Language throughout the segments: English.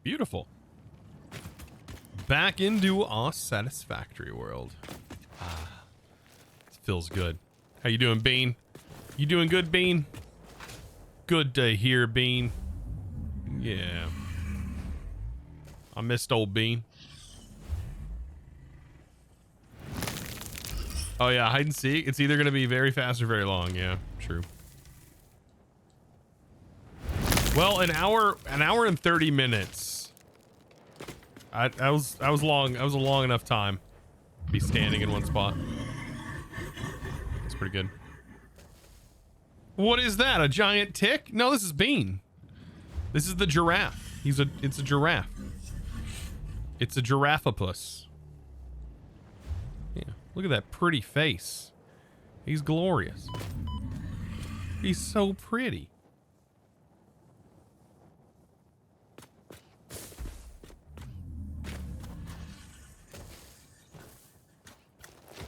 Beautiful. Back into our Satisfactory world. Ah, this feels good. How you doing, Bean? You doing good, Bean? Good to hear, Bean. Yeah. I missed old Bean. Oh yeah, hide and seek. It's either going to be very fast or very long. Yeah, true. Well, an hour and 30 minutes. That was long. That was a long enough time to be standing in one spot. It's pretty good. What is that? A giant tick? No, this is Bean. This is the giraffe. It's a giraffe. It's a giraffeopus. Yeah, look at that pretty face. He's glorious. He's so pretty.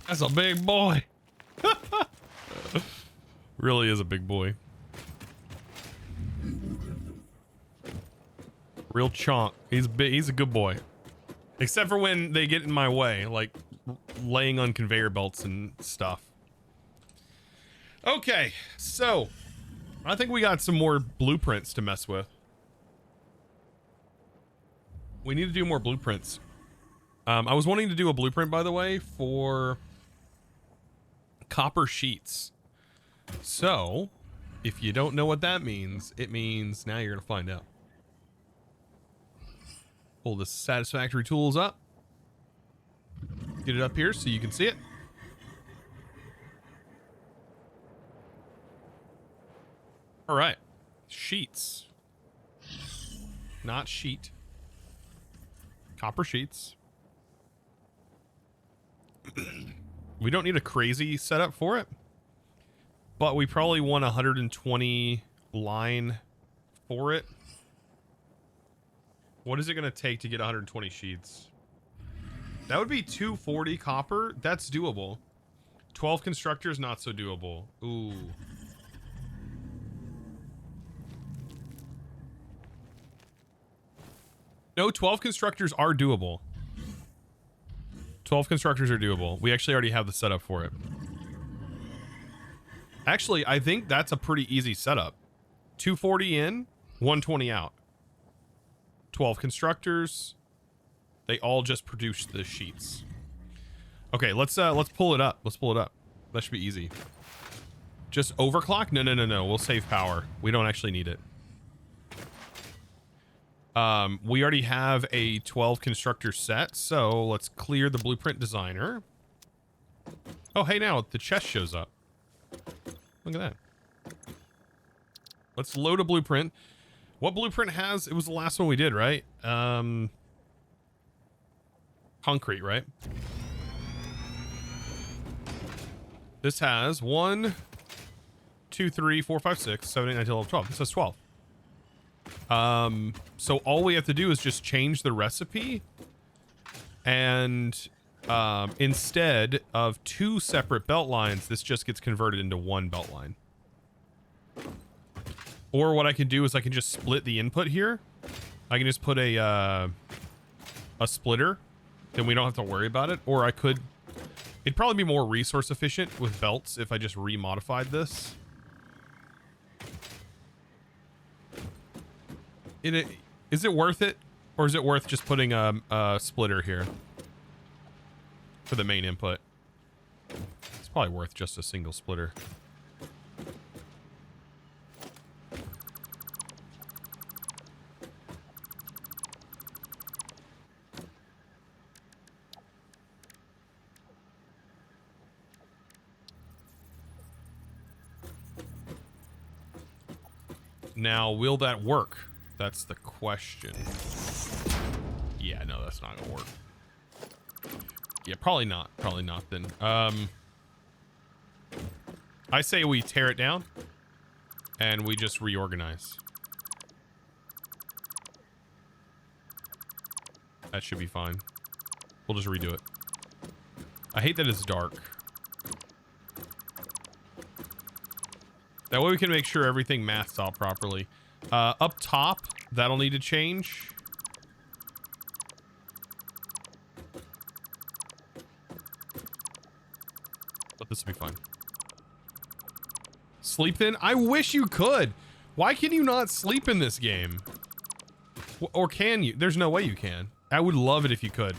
That's a big boy. Really is a big boy. Real chonk. He's big. He's a good boy. Except for when they get in my way, like laying on conveyor belts and stuff. Okay, so I think we got some more blueprints to mess with. We need to do more blueprints. I was wanting to do a blueprint, by the way, for copper sheets. So, if you don't know what that means, it means now you're going to find out. Pull the Satisfactory tools up. Get it up here so you can see it. All right. Sheets. Not sheet. Copper sheets. We don't need a crazy setup for it, but we probably want 120 line for it. What is it going to take to get 120 sheets? That would be 240 copper. That's doable. 12 constructors, not so doable. Ooh. No, 12 constructors are doable. 12 constructors are doable. We actually already have the setup for it. Actually, I think that's a pretty easy setup. 240 in, 120 out. 12 constructors. They all just produce the sheets. Okay, let's pull it up. Let's pull it up. That should be easy. Just overclock? No. We'll save power. We don't actually need it. We already have a 12 constructor set, so let's clear the blueprint designer. Oh, hey, now the chest shows up. Look at that. Let's load a blueprint. What blueprint has? It was the last one we did, right? Concrete, right? This has 1, 2, 3, 4, 5, 6, 7, 8, 9, 10, 11, 12. This has 12. So all we have to do is just change the recipe, and instead of 2 separate belt lines, this just gets converted into 1 belt line. Or what I can do is I can just split the input here. I can just put a splitter, then we don't have to worry about it. Or I could, it'd probably be more resource efficient with belts if I just remodified this. Is it worth it, or is it worth just putting a splitter here for the main input? It's probably worth just a single splitter. Now, will that work? That's the question. Yeah, no, that's not gonna work. Yeah, probably not. Probably not then. I say we tear it down and we just reorganize. That should be fine. We'll just redo it. I hate that it's dark. That way we can make sure everything maths out properly. Up top, that'll need to change. but this will be fine. Sleep in? I wish you could. Why can you not sleep in this game? Or can you? There's no way you can. I would love it if you could.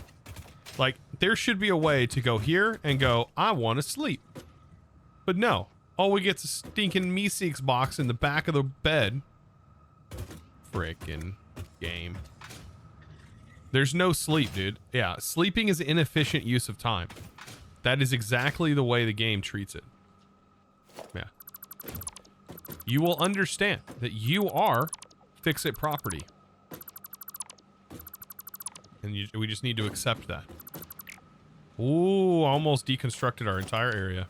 Like, there should be a way to go here and go, I want to sleep. But no. All we get's a stinking Meeseeks box in the back of the bed. Frickin' game. There's no sleep, dude. Yeah, sleeping is inefficient use of time. That is exactly the way the game treats it. Yeah. You will understand that you are fix-it property. And we just need to accept that. Ooh, almost deconstructed our entire area.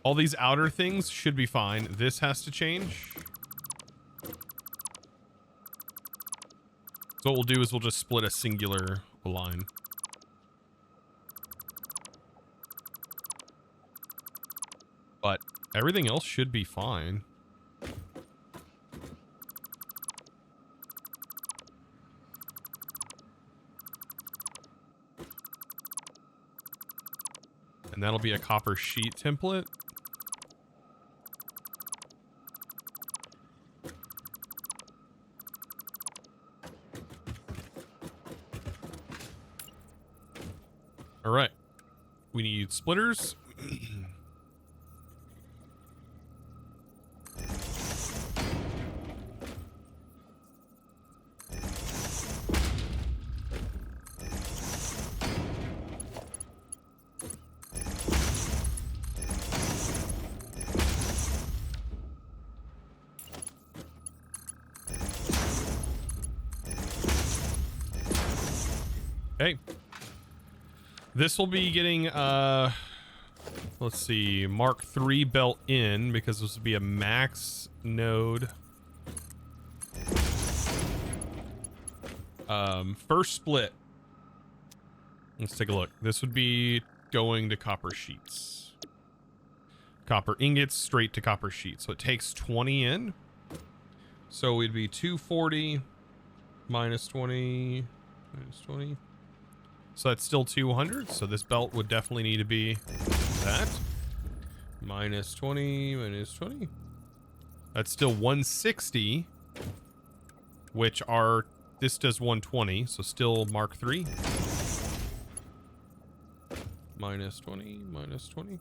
All these outer things should be fine. This has to change. So what we'll do is we'll just split a singular line. But everything else should be fine. And that'll be a copper sheet template. All right. We need splitters. Okay. This will be getting, let's see, Mark III belt in, because this will be a max node. First split. Let's take a look. This would be going to copper sheets. Copper ingots straight to copper sheets. So it takes 20 in. So we'd be 240 minus 20 minus 20. So that's still 200. So this belt would definitely need to be that. Minus 20, minus 20. That's still 160. Which are, this does 120. So still Mark III. Minus 20, minus 20.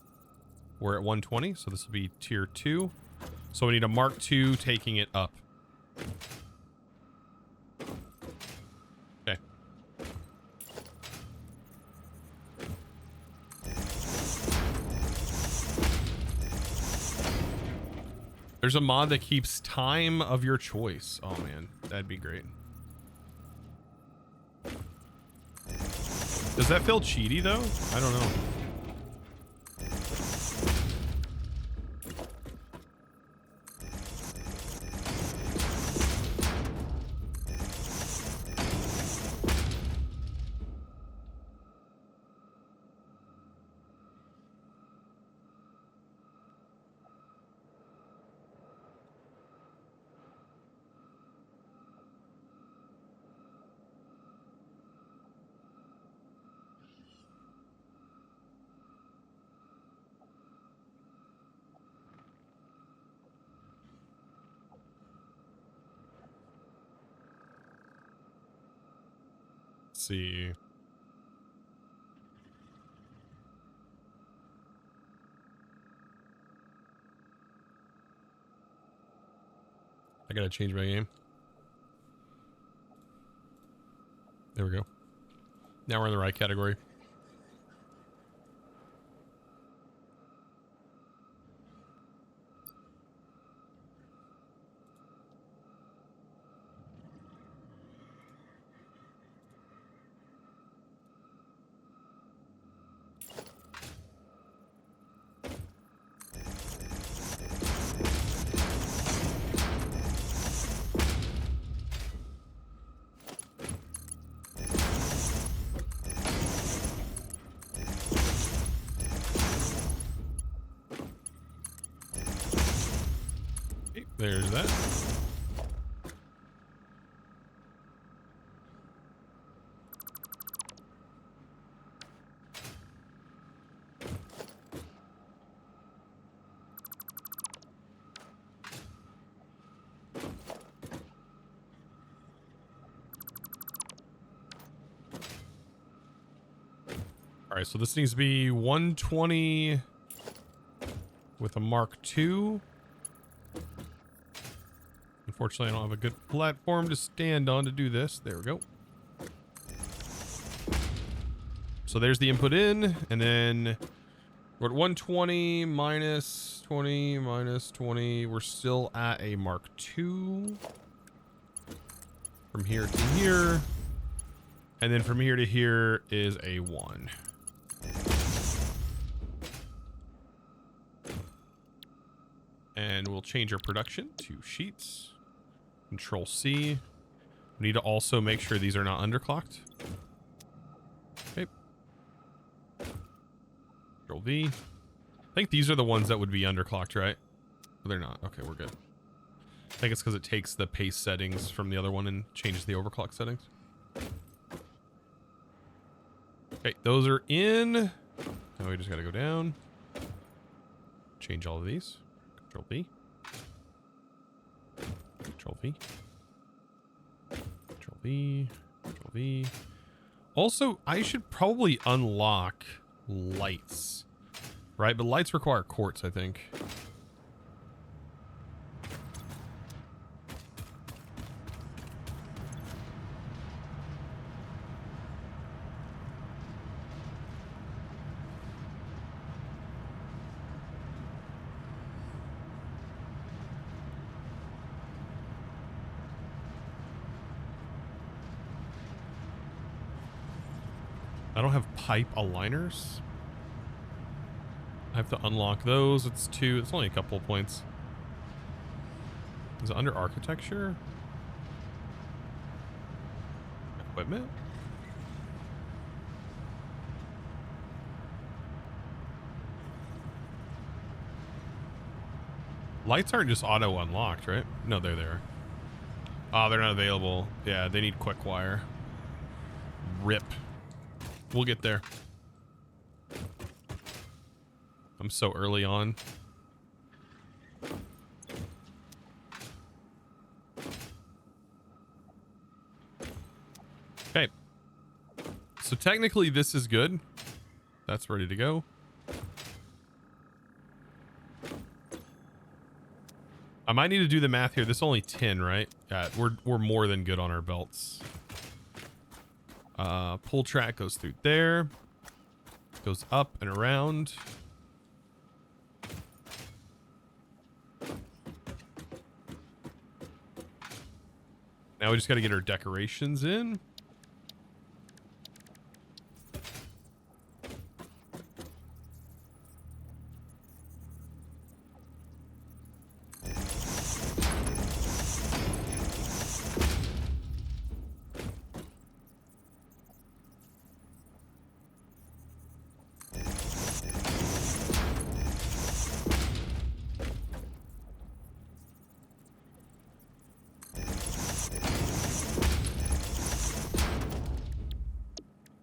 We're at 120. So this will be tier 2. So we need a Mark II taking it up. Okay. There's a mod that keeps time of your choice. Oh man, that'd be great. Does that feel cheaty though? I don't know. See. I gotta change my game. There we go. Now we're in the right category. There's that. All right, so this needs to be 120 with a Mark II. Unfortunately, I don't have a good platform to stand on to do this. There we go. So there's the input in, and then we're at 120 minus 20 minus 20. We're still at a Mark II. From here to here. And then from here to here is a 1. And we'll change our production to sheets. Control C. We need to also make sure these are not underclocked. Okay. Control V. I think these are the ones that would be underclocked, right? But they're not. Okay, we're good. I think it's because it takes the pace settings from the other one and changes the overclock settings. Okay, those are in. Now we just got to go down. Change all of these. Control V. Control V. Control V. Control V. Also, I should probably unlock lights. Right? But lights require quartz, I think. I don't have pipe aligners. I have to unlock those. It's 2. It's only a couple of points. Is it under architecture? Equipment? Lights aren't just auto unlocked, right? No, they're there. Oh, they're not available. Yeah, they need quick wire. RIP. We'll get there. I'm so early on. Okay. So technically this is good. That's ready to go. I might need to do the math here. This is only 10, right? Yeah, we're more than good on our belts. Pull track goes through there. Goes up and around. Now we just got to get our decorations in.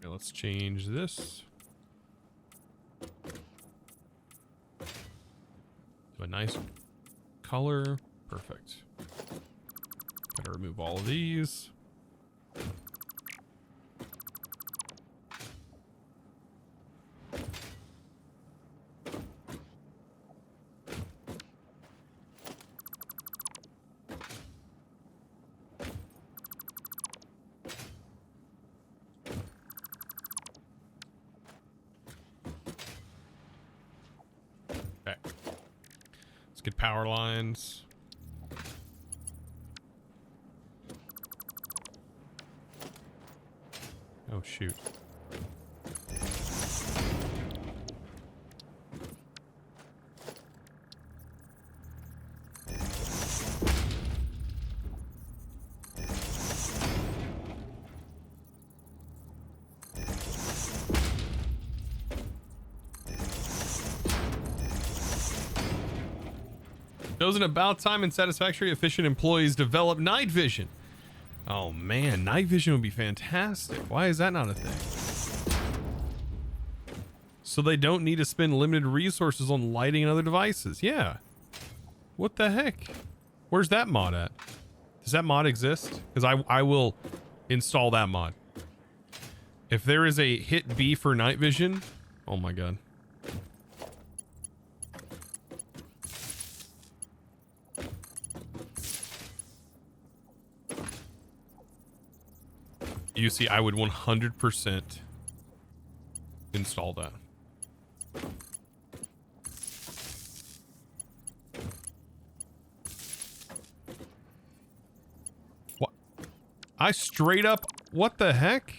Let's change this to a nice color. Perfect. Gotta remove all of these. Get power lines. Oh, shoot. Doesn't about time and Satisfactory efficient employees develop night vision? Oh man, night vision would be fantastic. Why is that not a thing? So they don't need to spend limited resources on lighting and other devices. Yeah. What the heck? Where's that mod at? Does that mod exist? Because I will install that mod. If there is a hit B for night vision, oh my god. You see, I would 100% install that. What? I straight up, what the heck?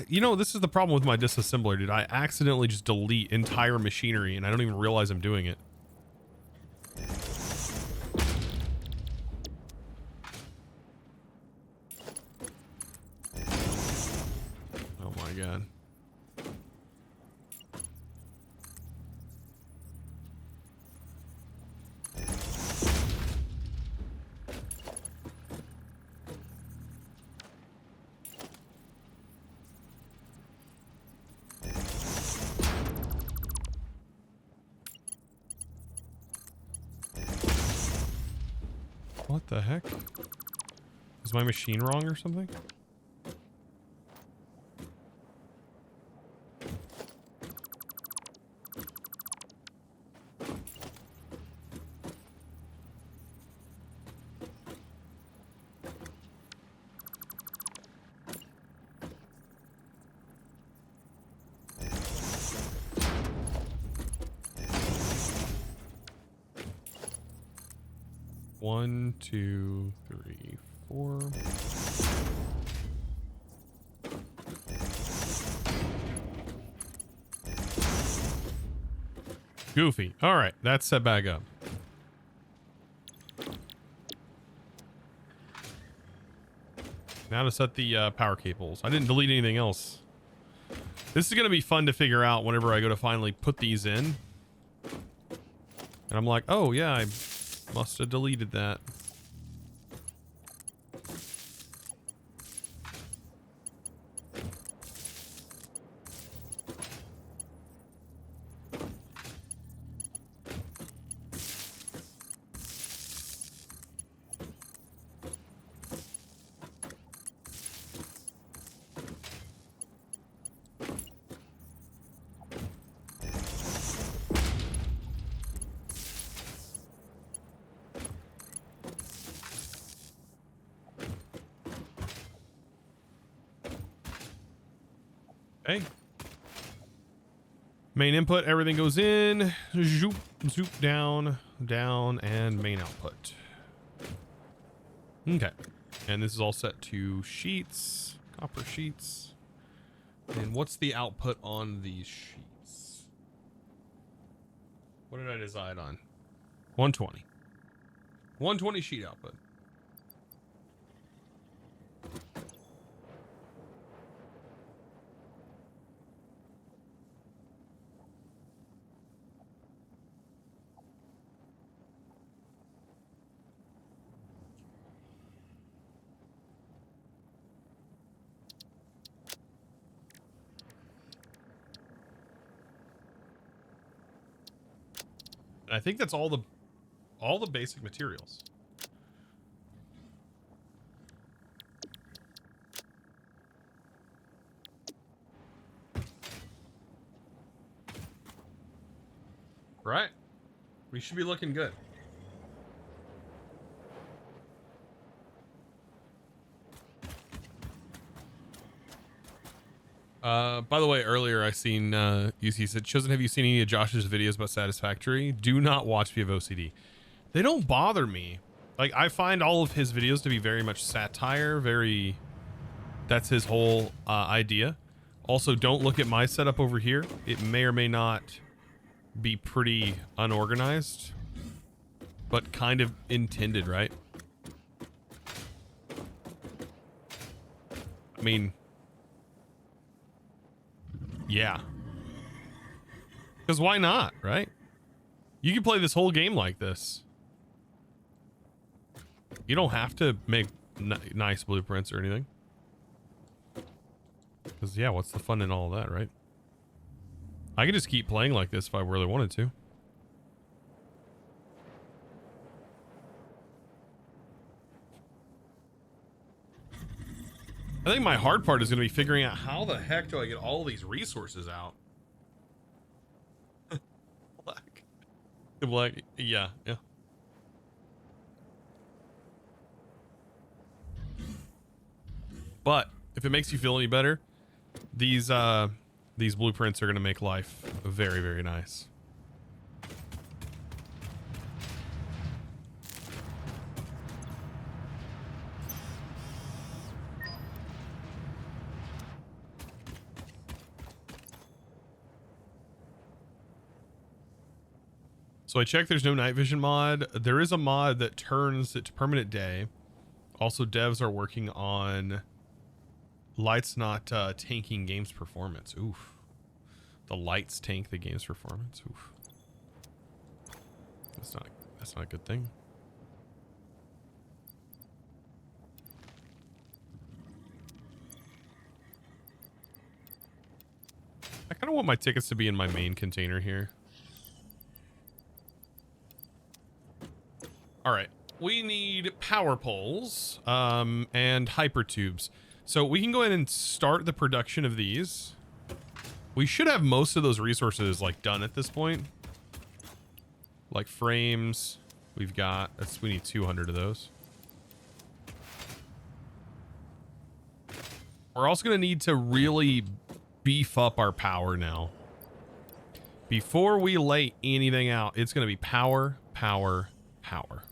You know, this is the problem with my disassembler, dude. I accidentally just delete entire machinery and I don't even realize I'm doing it. Oh my god. What the heck? Is my machine wrong or something? One, two, three, four. Goofy. All right, that's set back up. Now to set the power cables. I didn't delete anything else. This is going to be fun to figure out whenever I go to finally put these in. And I'm like, oh yeah, I must have deleted that. Okay. Main input, everything goes in. Zoop, zoop, down, down, and main output. Okay. And this is all set to sheets, copper sheets. And what's the output on these sheets? What did I decide on? 120. 120 sheet output. I think that's all the basic materials. Right? We should be looking good. By the way, earlier I seen UC said, Chosen, have you seen any of Josh's videos about Satisfactory? Do not watch via OCD. They don't bother me. Like, I find all of his videos to be very much satire, very, that's his whole idea. Also, don't look at my setup over here. It may or may not be pretty unorganized, but kind of intended, right? I mean, yeah. Because why not, right? You can play this whole game like this. You don't have to make nice blueprints or anything. Because, yeah, what's the fun in all of that, right? I could just keep playing like this if I really wanted to. I think my hard part is going to be figuring out how the heck do I get all these resources out? Black. Yeah. But if it makes you feel any better, these blueprints are going to make life very, very nice. So I checked, there's no night vision mod. There is a mod that turns it to permanent day. Also, devs are working on lights not tanking game's performance. Oof. The lights tank the game's performance. Oof. That's not a good thing. I kind of want my tickets to be in my main container here. All right, we need power poles and hypertubes. So we can go ahead and start the production of these. We should have most of those resources like done at this point. Like frames, we need 200 of those. We're also gonna need to really beef up our power now. Before we lay anything out, it's gonna be power, power, power.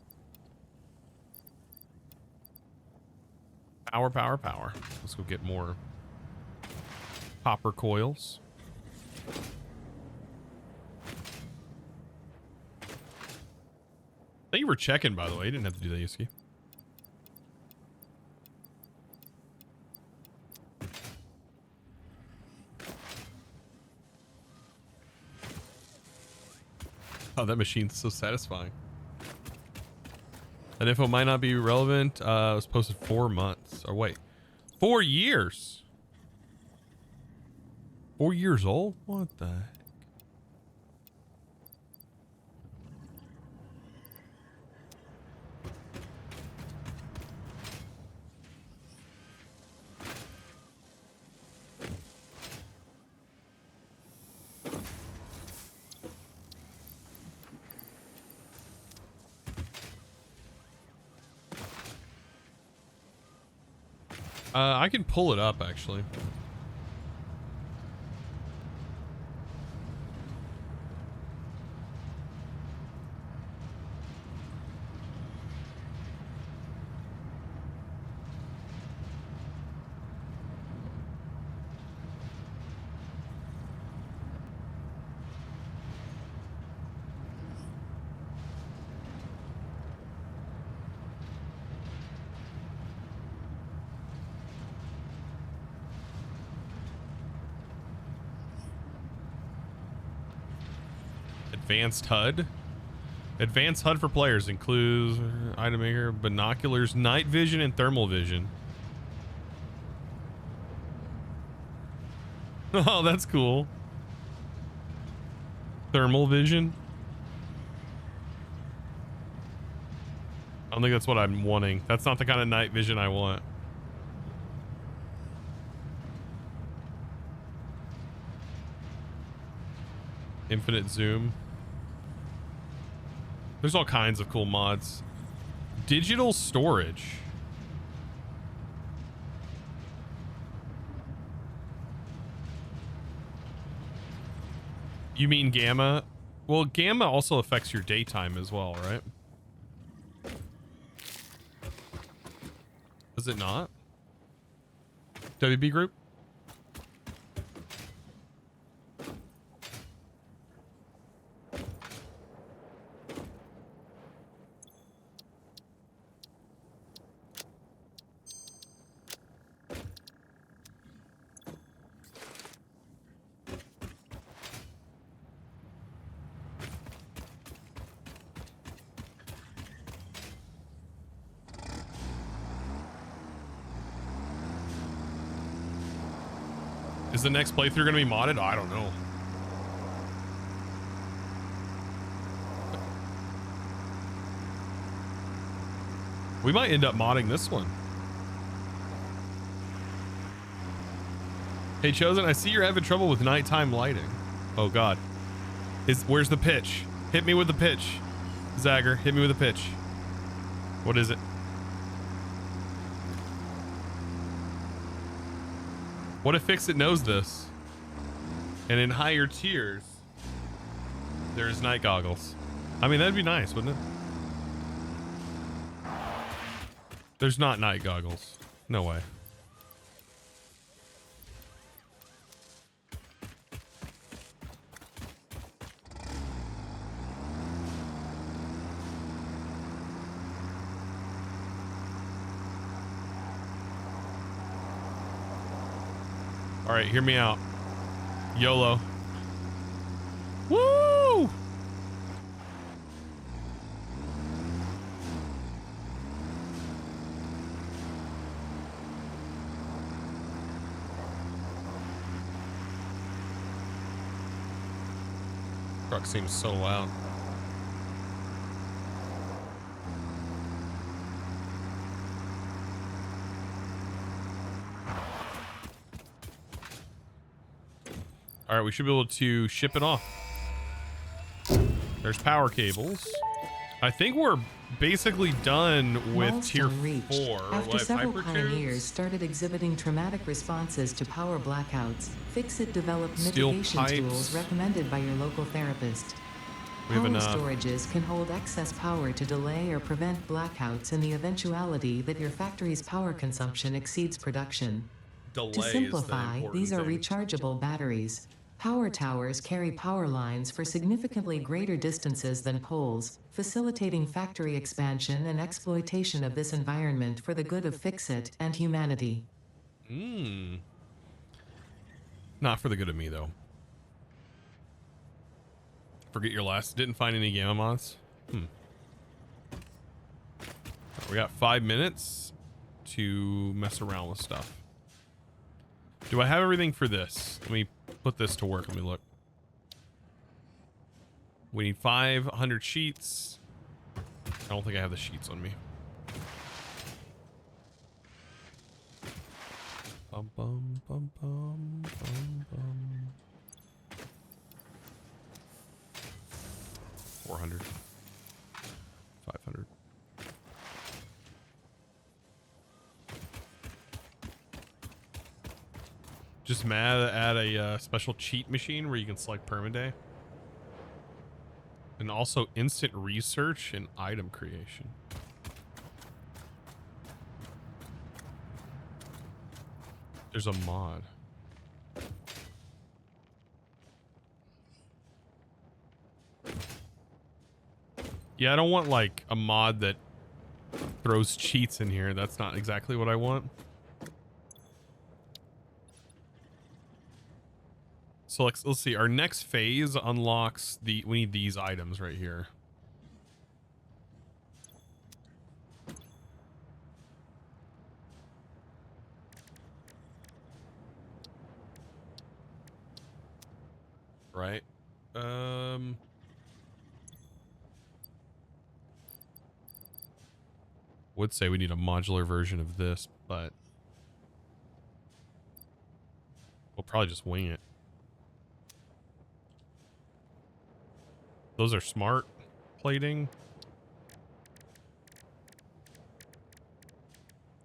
Power, power, power. Let's go get more copper coils. Thank you for checking, by the way. You didn't have to do that, Yusuke. Oh, that machine's so satisfying. That info might not be relevant. It was posted 4 months. Or wait, 4 years. 4 years old? What the heck? I can pull it up, actually. Advanced HUD. Advanced HUD for players includes item maker, binoculars, night vision, and thermal vision. Oh, that's cool. Thermal vision. I don't think that's what I'm wanting. That's not the kind of night vision I want. Infinite zoom. There's all kinds of cool mods. Digital storage. You mean gamma? Well, gamma also affects your daytime as well, right? Does it not? WB group? Is the next playthrough gonna be modded? I don't know. We might end up modding this one. Hey Chosen, I see you're having trouble with nighttime lighting. Oh god. Where's the pitch? Hit me with the pitch. Zagger, hit me with a pitch. What is it? What if Fix-It knows this? And in higher tiers, there's night goggles. I mean, that'd be nice, wouldn't it? There's not night goggles. No way. All right, hear me out. YOLO. Woo! Truck seems so loud. All right, we should be able to ship it off. There's power cables. I think we're basically done with tier 4. After several pioneers started exhibiting traumatic responses to power blackouts, Fix-It developed mitigation tools recommended by your local therapist. Power storages can hold excess power to delay or prevent blackouts in the eventuality that your factory's power consumption exceeds production. To simplify, these are rechargeable batteries. Power towers carry power lines for significantly greater distances than poles, facilitating factory expansion and exploitation of this environment for the good of Fix-It and humanity. Not for the good of me, though. Forget your last. Didn't find any gamma mods. We got 5 minutes to mess around with stuff. Do I have everything for this? Let me put this to work. Let me look. We need 500 sheets. I don't think I have the sheets on me. Bum, bum, bum, bum, bum, bum. 400. 500. Just mad at a special cheat machine where you can select permaday. And also instant research and item creation. There's a mod. Yeah, I don't want like a mod that throws cheats in here. That's not exactly what I want. So let's see. Our next phase unlocks we need these items right here. Right. Would say we need a modular version of this, but we'll probably just wing it. Those are smart plating.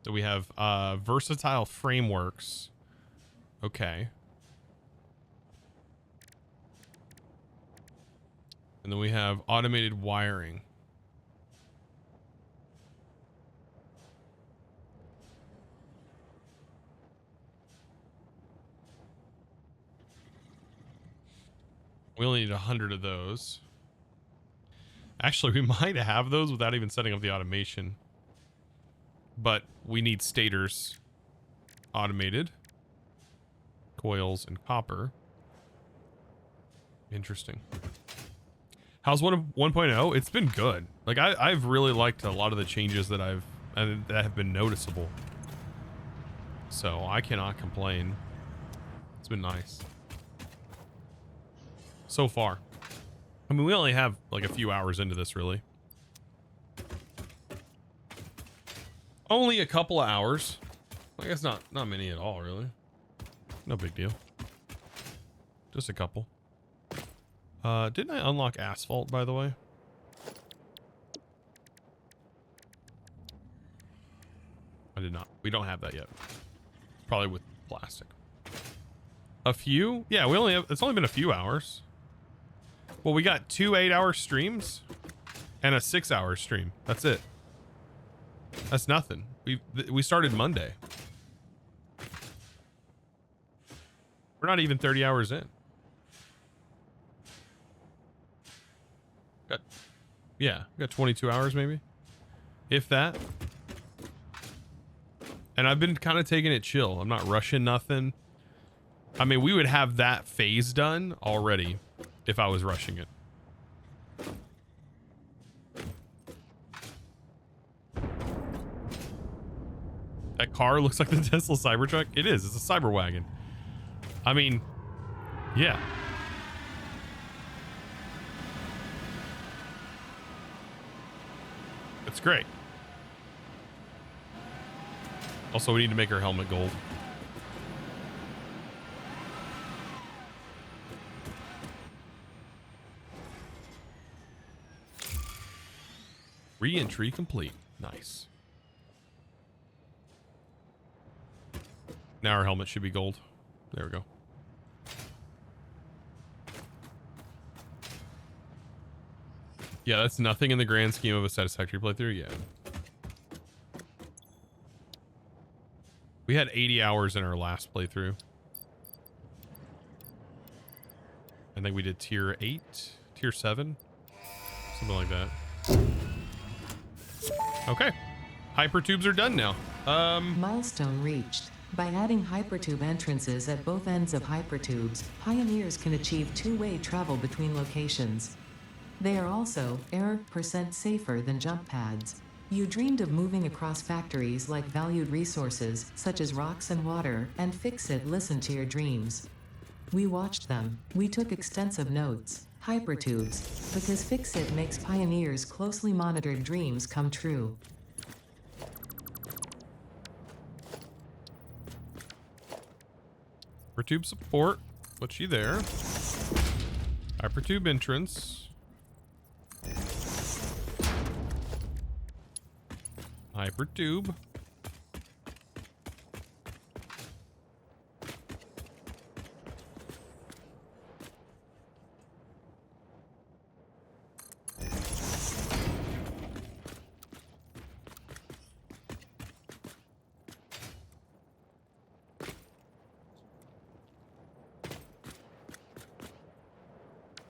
So we have versatile frameworks. Okay. And then we have automated wiring. We only need 100 of those. Actually, we might have those without even setting up the automation. But we need stators automated. Coils and copper. Interesting. How's 1.0? It's been good. Like I've really liked a lot of the changes that that have been noticeable. So I cannot complain. It's been nice. So far. I mean, we only have like a few hours into this, really. Only a couple of hours. I guess not many at all, really. No big deal. Just a couple. Didn't I unlock asphalt, by the way? I did not. We don't have that yet. Probably with plastic. A few? Yeah, we only have, it's only been a few hours. Well, we got 2 8-hour streams and a 6-hour stream. That's it. That's nothing. We started Monday. We're not even 30 hours in. Got 22 hours maybe, if that. And I've been kind of taking it chill. I'm not rushing nothing. I mean, we would have that phase done already if I was rushing it. That car looks like the Tesla Cybertruck. It is. It's a Cyberwagon. I mean, yeah. It's great. Also, we need to make our helmet gold. Re-entry complete. Nice. Now our helmet should be gold. There we go. Yeah, that's nothing in the grand scheme of a Satisfactory playthrough. Yeah. We had 80 hours in our last playthrough. I think we did tier 8, tier 7, something like that. Okay. Hypertubes are done now. Milestone reached. By adding hypertube entrances at both ends of hypertubes, pioneers can achieve two-way travel between locations. They are also % safer than jump pads. You dreamed of moving across factories like valued resources, such as rocks and water, and Fix-It listened to your dreams. We watched them. We took extensive notes. Hypertubes, because Fix-It makes pioneers' closely monitored dreams come true. Hypertube support. Put you there. Hypertube entrance. Hypertube.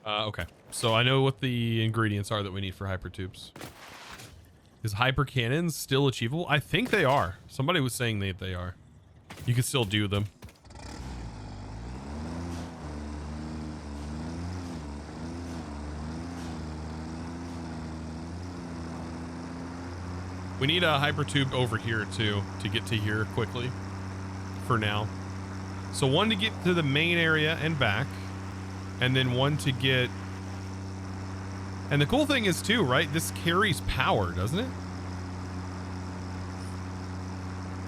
Okay, so I know what the ingredients are that we need for hypertubes. Is hyper cannons still achievable? I think they are. Somebody was saying that they are. You can still do them. We need a hypertube over here too to get to here quickly for now. So one to get to the main area and back, and then one to get... And the cool thing is too, right? This carries power, doesn't it?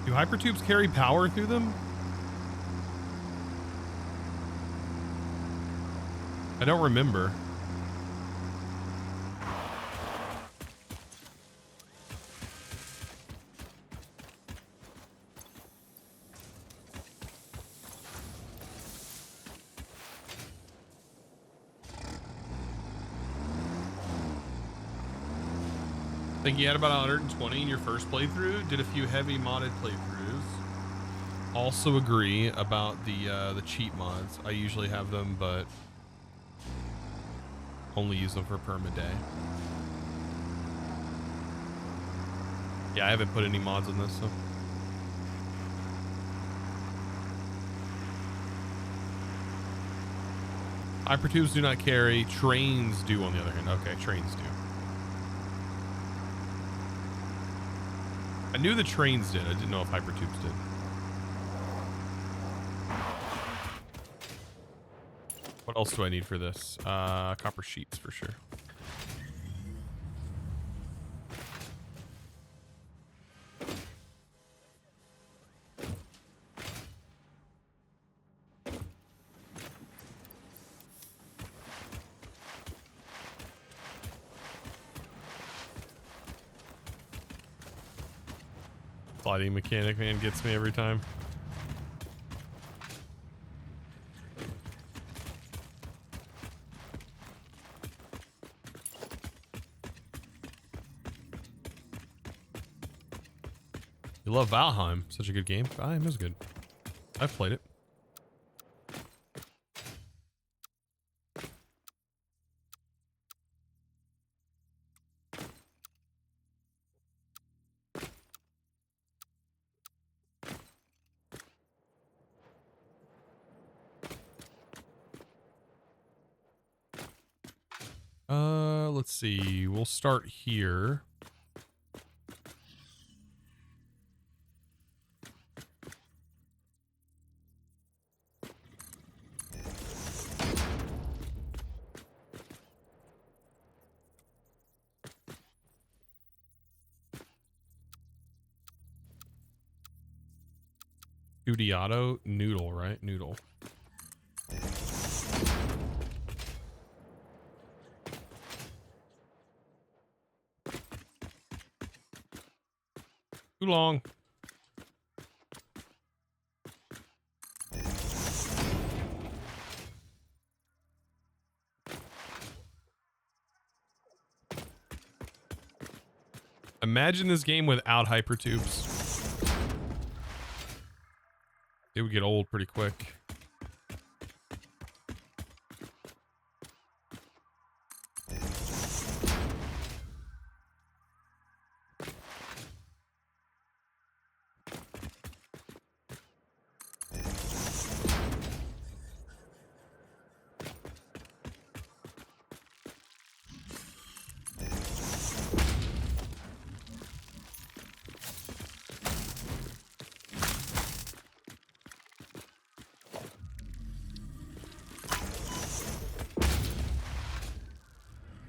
Do hypertubes carry power through them? I don't remember. I think you had about 120 in your first playthrough. Did a few heavy modded playthroughs. Also agree about the cheat mods. I usually have them, but only use them for permaday. Yeah, I haven't put any mods on this, so. Hypertubes do not carry. Trains do, on the other hand. Okay, trains do. I knew the trains did. I didn't know if hypertubes did. What else do I need for this? Copper sheets for sure. Sliding mechanic, man, gets me every time. You love Valheim. Such a good game. Valheim is good. I've played it. Let's see. We'll start here. Studiato noodle, right? Noodle. Too long. Imagine this game without hypertubes. It would get old pretty quick.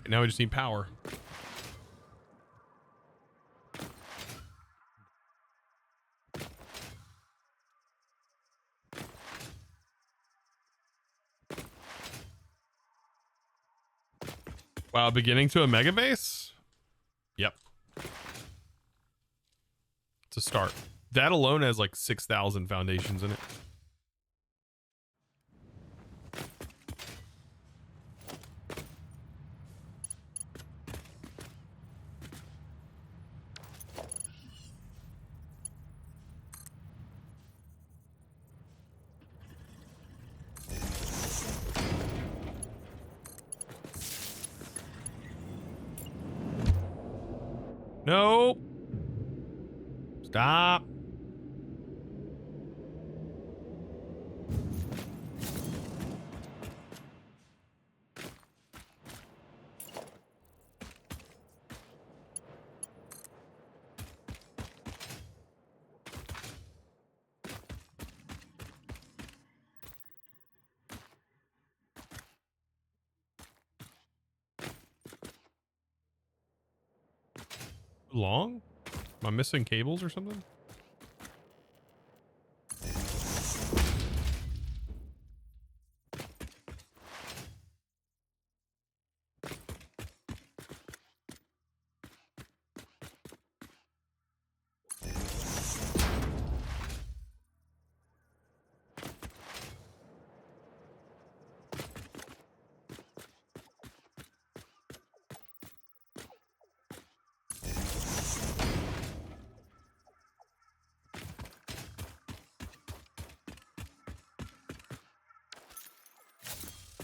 Now we just need power. Wow, beginning to a mega base? Yep. It's a start. That alone has like 6,000 foundations in it. No. Stop. Long? Am I missing cables or something?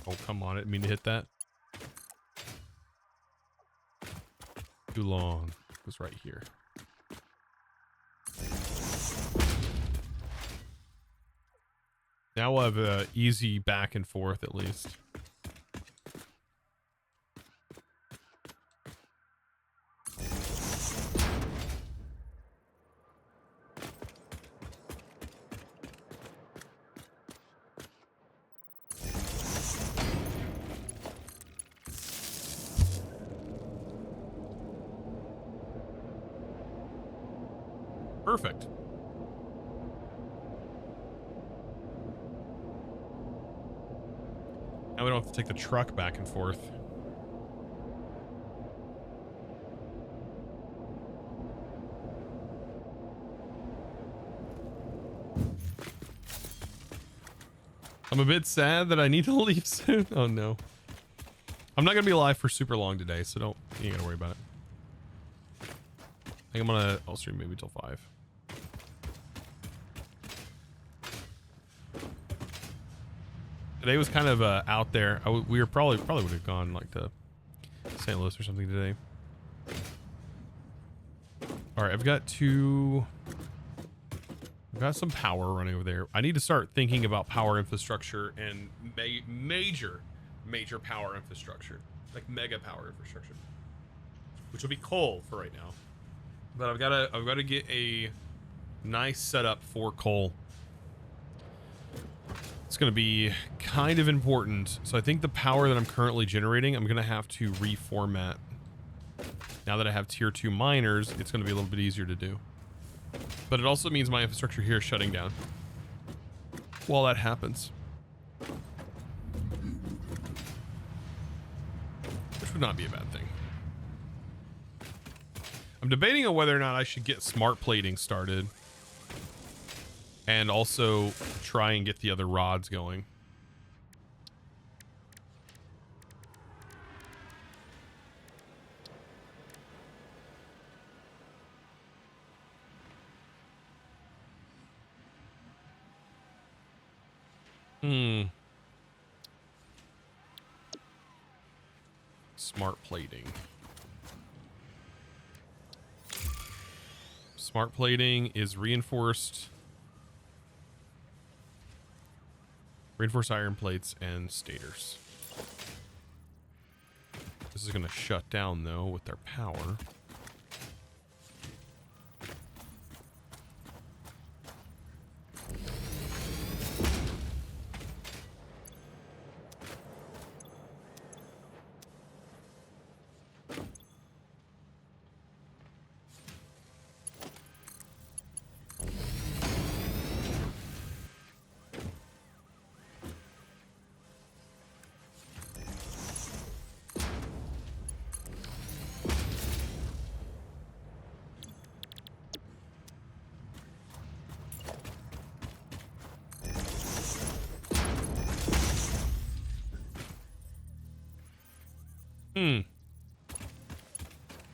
Oh, come on. I didn't mean to hit that. Too long. It was right here. Now we'll have a easy back and forth at least. Perfect. Now we don't have to take the truck back and forth. I'm a bit sad that I need to leave soon. Oh no. I'm not gonna be live for super long today, so you ain't gotta worry about it. I think I'll stream maybe till 5. Today was kind of out there. We were probably would have gone like to St. Louis or something today. All right, I've got some power running over there. I need to start thinking about power infrastructure and major power infrastructure, like mega power infrastructure, which will be coal for right now. But I've got to get a nice setup for coal. It's going to be kind of important. So I think the power that I'm currently generating, I'm going to have to reformat. Now that I have tier 2 miners, it's going to be a little bit easier to do. But it also means my infrastructure here is shutting down while that happens. Which would not be a bad thing. I'm debating on whether or not I should get smart plating started. And also try and get the other rods going. Smart plating. Smart plating is reinforced iron plates and stators. This is going to shut down though with their power.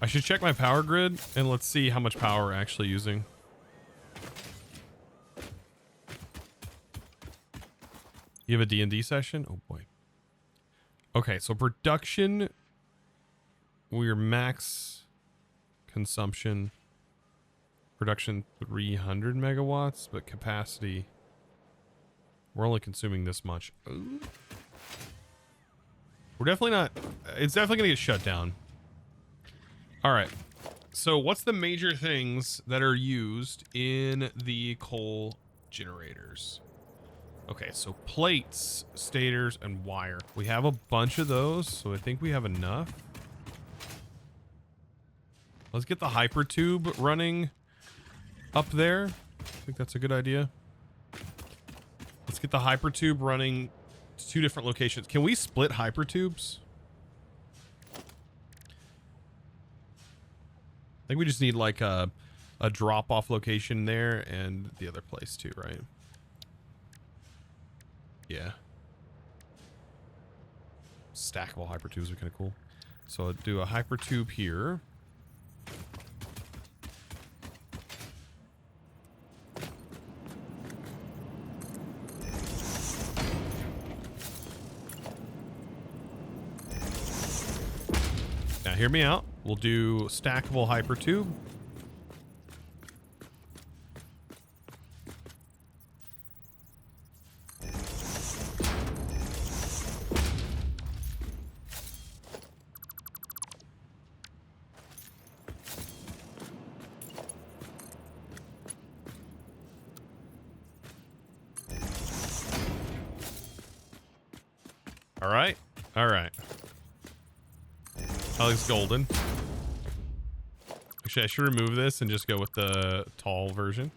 I should check my power grid and let's see how much power we're actually using. You have a D&D session? Oh boy. Okay, so production, we're max consumption. Production 300 megawatts, but capacity, we're only consuming this much. Ooh. We're definitely not, it's definitely gonna get shut down. All right, so what's the major things that are used in the coal generators? Okay, so plates, stators, and wire. We have a bunch of those, so I think we have enough. Let's get the hypertube running up there. I think that's a good idea. Let's get the hypertube running to 2 different locations. Can we split hypertubes? I think we just need like a drop-off location there and the other place too, right? Yeah. Stackable hypertubes are kind of cool. So I'll do a hypertube here. Now hear me out. We'll do stackable hypertube. All right. All right. That looks golden. Actually, I should remove this and just go with the tall version.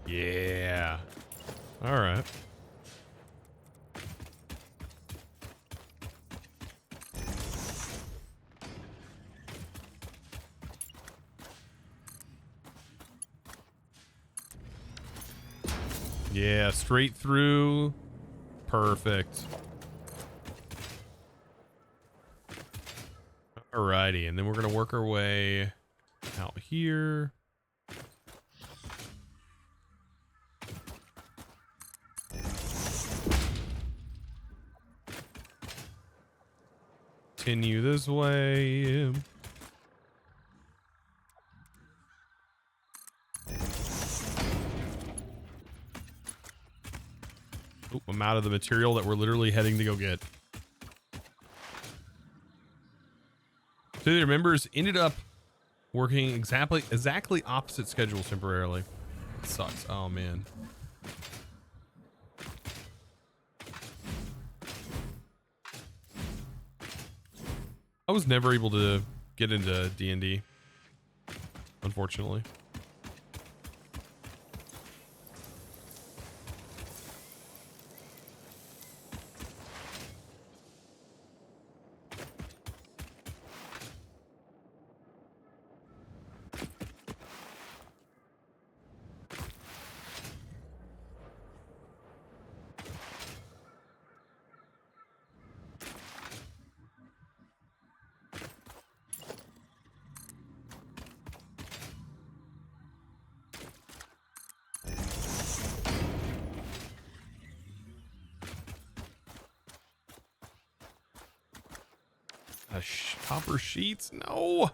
Yeah. All right. Yeah, straight through. Perfect. Alrighty, and then we're gonna work our way out here. Continue this way. Oh, I'm out of the material that we're literally heading to go get. So the members ended up working exactly opposite schedules temporarily. It sucks. Oh man. I was never able to get into D&D, unfortunately. Copper sheets? No.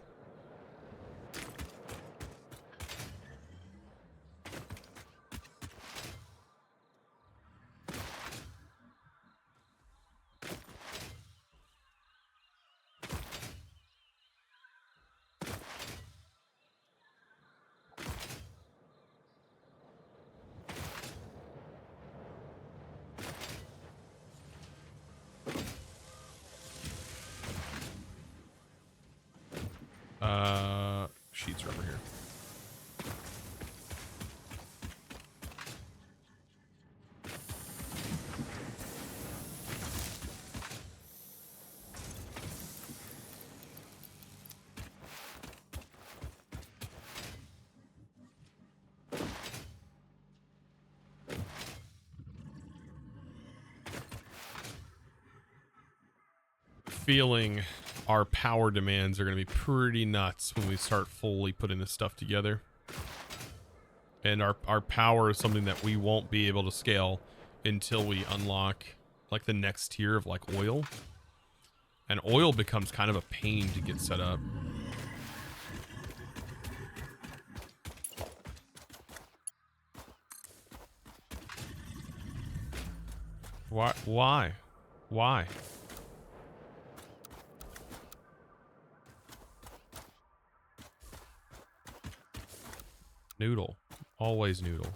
Sheets are over here. Feeling our power demands are going to be pretty nuts when we start fully putting this stuff together. And our power is something that we won't be able to scale until we unlock like the next tier of like oil. And oil becomes kind of a pain to get set up. Why? Noodle. Always noodle.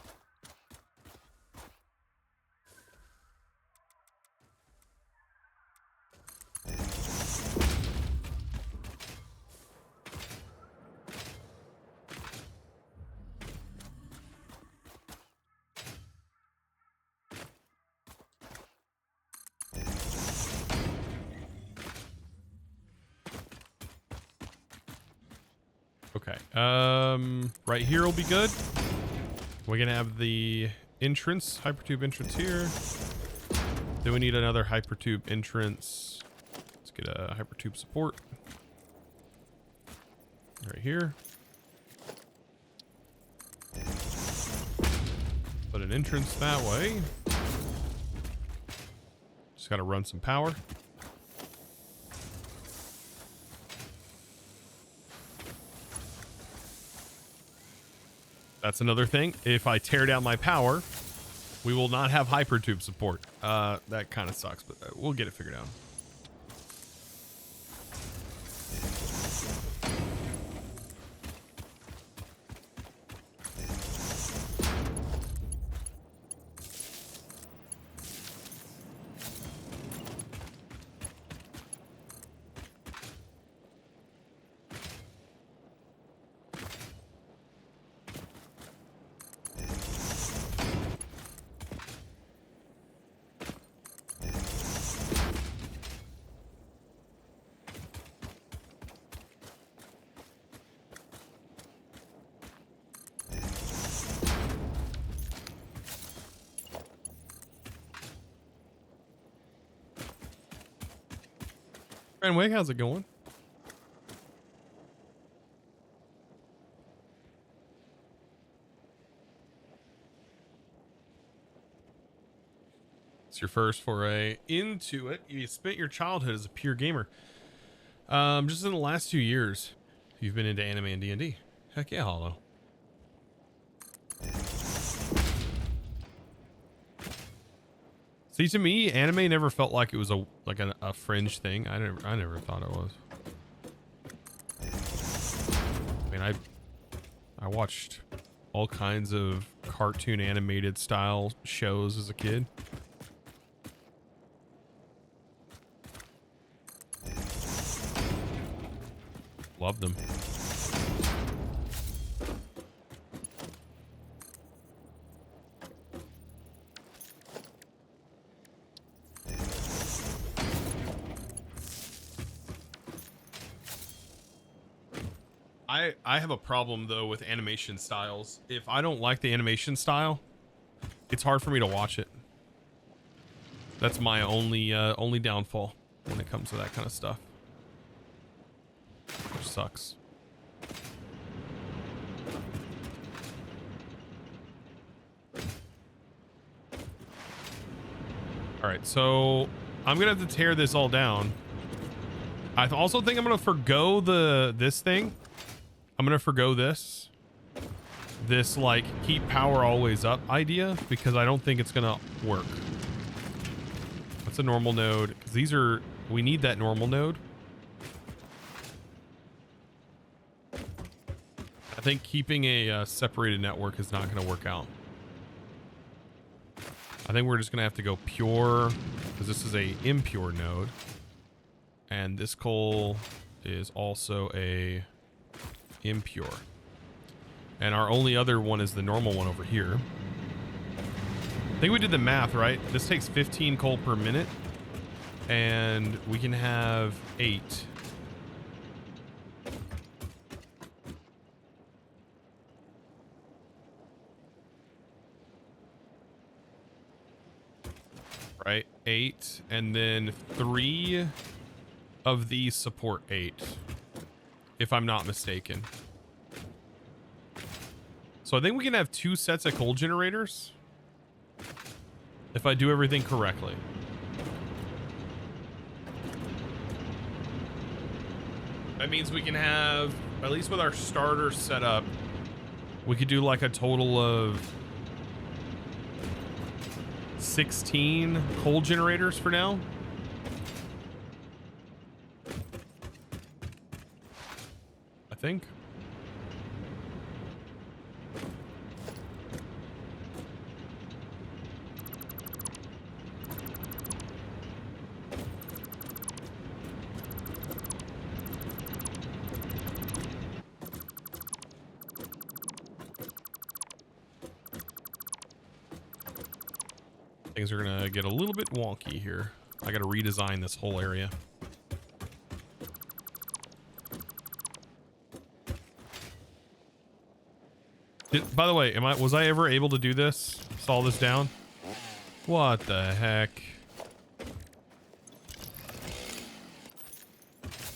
Okay. Right here will be good. We're gonna have the entrance, hypertube entrance here. Then we need another hypertube entrance. Let's get a hypertube support. Right here. Put an entrance that way. Just gotta run some power. That's another thing. If I tear down my power, we will not have hypertube support. That kind of sucks, but we'll get it figured out. Anyway, how's it going? It's your first foray into it. You spent your childhood as a pure gamer. Just in the last 2 years, you've been into anime and D&D. Heck yeah, Hollow. See, to me, anime never felt like it was a fringe thing. I never thought it was. I mean, I watched all kinds of cartoon animated style shows as a kid. Loved them. I have a problem though with animation styles. If I don't like the animation style, it's hard for me to watch it. That's my only downfall when it comes to that kind of stuff. Which sucks. All right, so I'm gonna have to tear this all down. I also think I'm gonna forgo this thing. I'm gonna forgo this like keep power always up idea because I don't think it's gonna work. That's a normal node because we need that normal node. I think keeping a separated network is not gonna work out. I think we're just gonna have to go pure because this is a impure node, and this coal is also a impure, and our only other one is the normal one over here. I think we did the math right. This takes 15 coal per minute, and we can have 8. Right, 8, and then 3 of these support 8, if I'm not mistaken. So I think we can have 2 sets of coal generators if I do everything correctly. That means we can have, at least with our starter setup, we could do like a total of 16 coal generators for now. I think. Things are gonna get a little bit wonky here. I gotta redesign this whole area. By the way, was I ever able to do this? Saw this down? What the heck?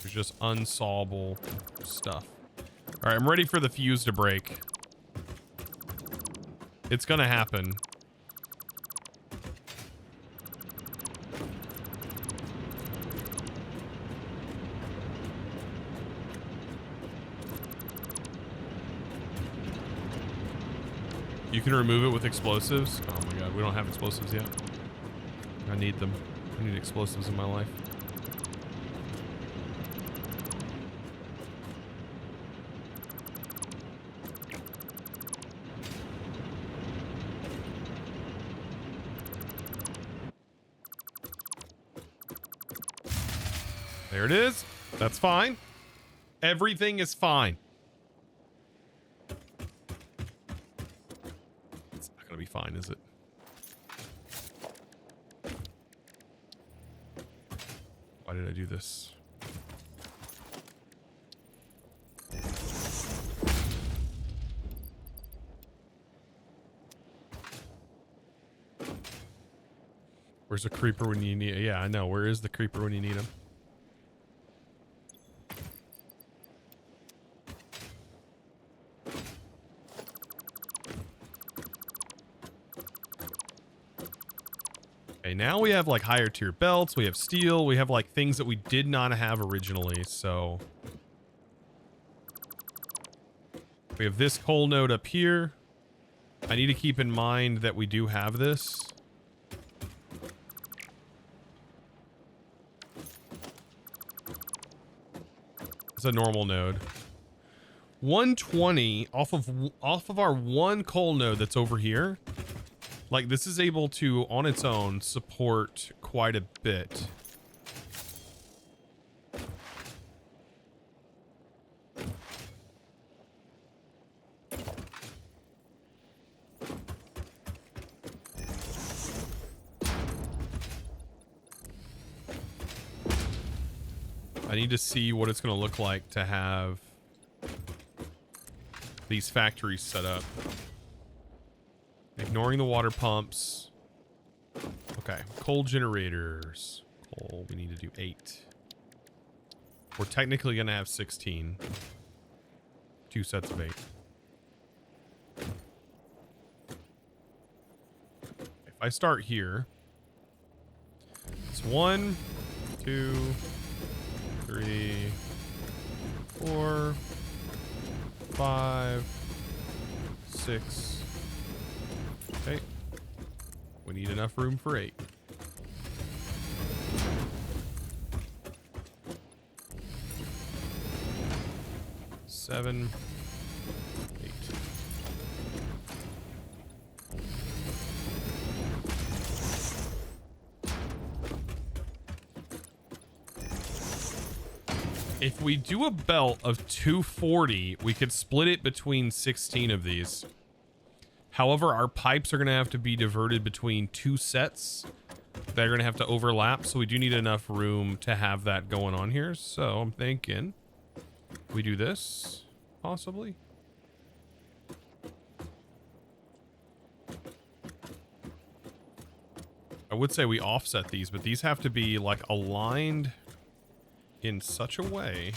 There's just unsolvable stuff. All right, I'm ready for the fuse to break. It's gonna happen. You can remove it with explosives. Oh my god, we don't have explosives yet. I need them. I need explosives in my life. There it is. That's fine. Everything is fine. Be fine, is it? Why did I do this? Where's the creeper when you need it? Yeah, I know. Where is the creeper when you need him? Okay, now we have like higher tier belts. We have steel. We have like things that we did not have originally. So we have this coal node up here. I need to keep in mind that we do have this. It's a normal node. 120 off of our one coal node that's over here. Like, this is able to, on its own, support quite a bit. I need to see what it's going to look like to have these factories set up. Ignoring the water pumps. Okay, coal generators. Coal, we need to do 8. We're technically going to have 16. 2 sets of 8. If I start here, it's 1, 2, 3, 4, 5, 6. Okay. We need enough room for 8. Seven, 8. If we do a belt of 240, we could split it between 16 of these. However, our pipes are going to have to be diverted between 2 sets that are going to have to overlap. So we do need enough room to have that going on here. So I'm thinking we do this, possibly. I would say we offset these, but these have to be like aligned in such a way.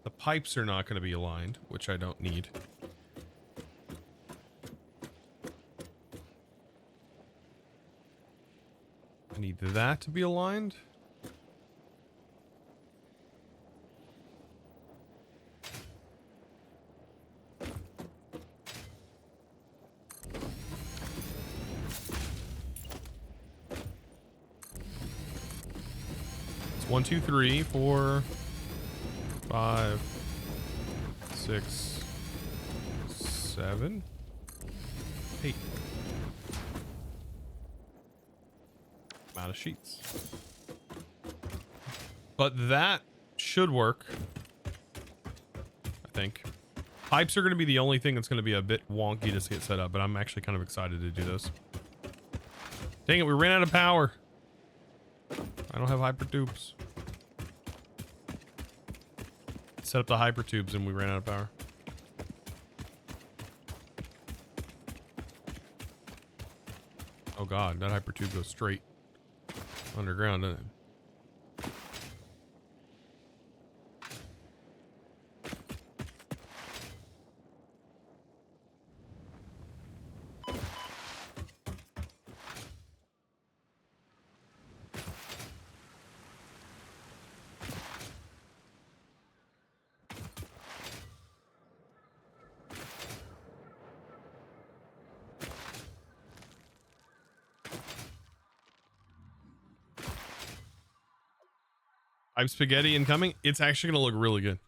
The pipes are not going to be aligned, which I don't need. I need that to be aligned. It's 1, 2, 3, 4, 5, 6, 7, 8. I'm out of sheets. But that should work. I think. Pipes are going to be the only thing that's going to be a bit wonky to get set up, but I'm actually kind of excited to do this. Dang it, we ran out of power. I don't have hyper tubes. Set up the hyper tubes and we ran out of power. Oh god, that hyper tube goes straight underground, doesn't it? I'm spaghetti incoming. It's actually going to look really good.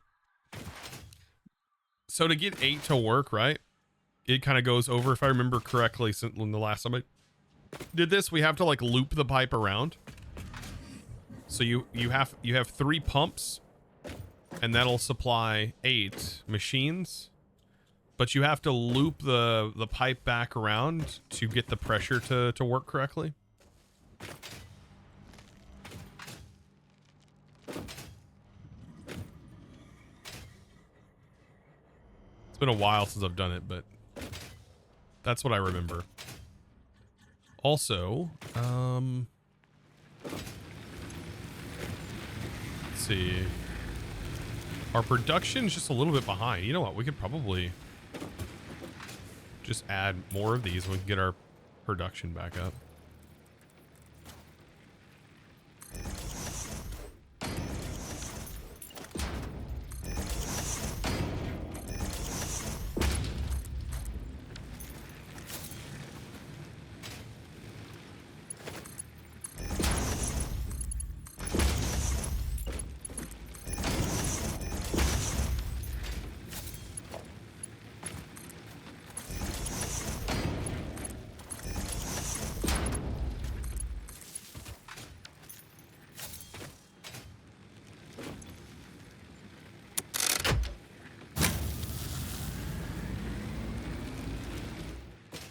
So to get 8 to work, right? It kind of goes over, if I remember correctly, since the last time I did this, we have to like loop the pipe around. So you have 3 pumps and that'll supply 8 machines, but you have to loop the pipe back around to get the pressure to work correctly. It's been a while since I've done it, but that's what I remember. Also, let's see. Our production's just a little bit behind. You know what? We could probably just add more of these and we can get our production back up.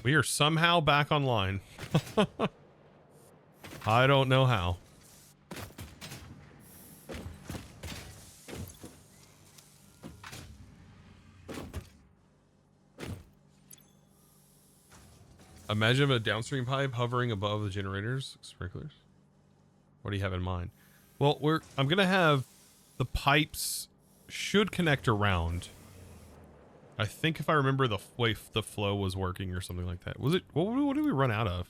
We are somehow back online. I don't know how. Imagine a downstream pipe hovering above the generators, sprinklers. What do you have in mind? Well, I'm gonna have the pipes should connect around. I think if I remember the way the flow was working or something like that. Was it? What did we run out of?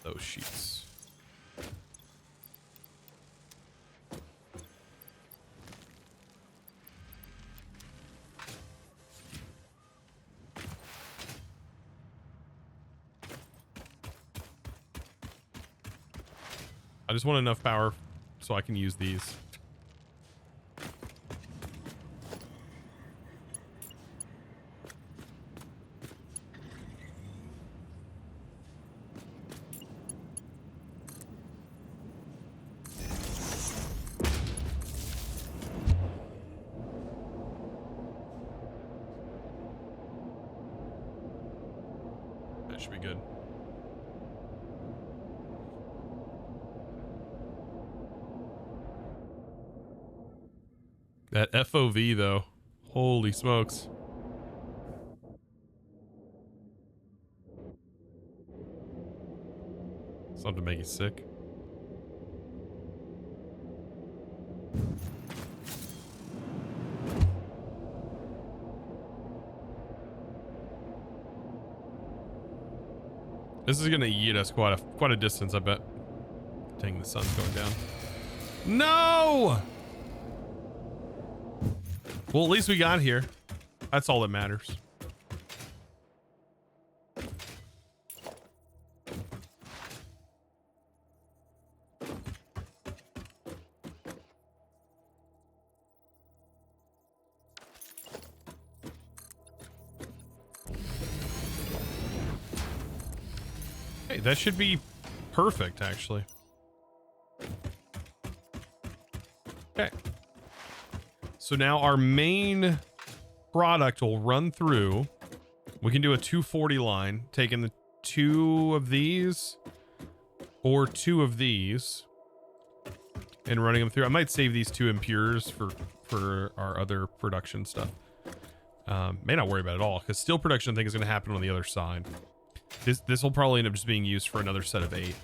Those sheets. I just want enough power so I can use these. That should be good. That FOV though, holy smokes. Something to make you sick. This is gonna yeet us quite a distance, I bet. Dang, the sun's going down. No! Well, at least we got here. That's all that matters. Hey, that should be perfect, actually. Okay. So now our main product will run through. We can do a 240 line, taking the 2 of these or 2 of these and running them through. I might save these 2 impures for our other production stuff. May not worry about it at all because steel production I think is going to happen on the other side. This will probably end up just being used for another set of 8.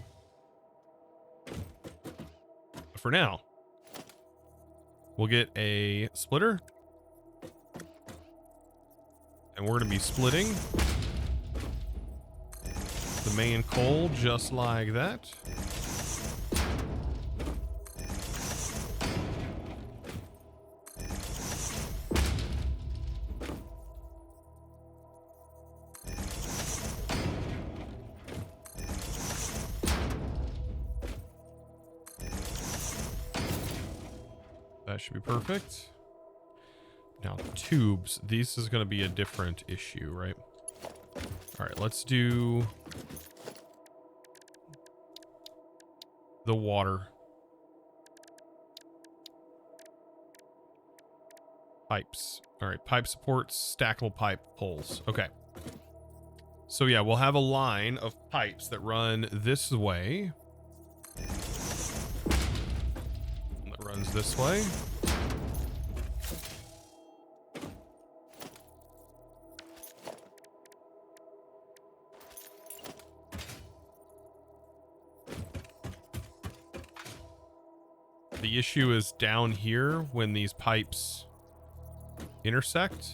But for now, we'll get a splitter. And we're going to be splitting the main coal just like that. That should be perfect. Now tubes, this is going to be a different issue, right? All right, let's do the water. Pipes. All right, pipe supports, stackable pipe poles. Okay. So yeah, we'll have a line of pipes that run this way. That runs this way. The issue is down here when these pipes intersect.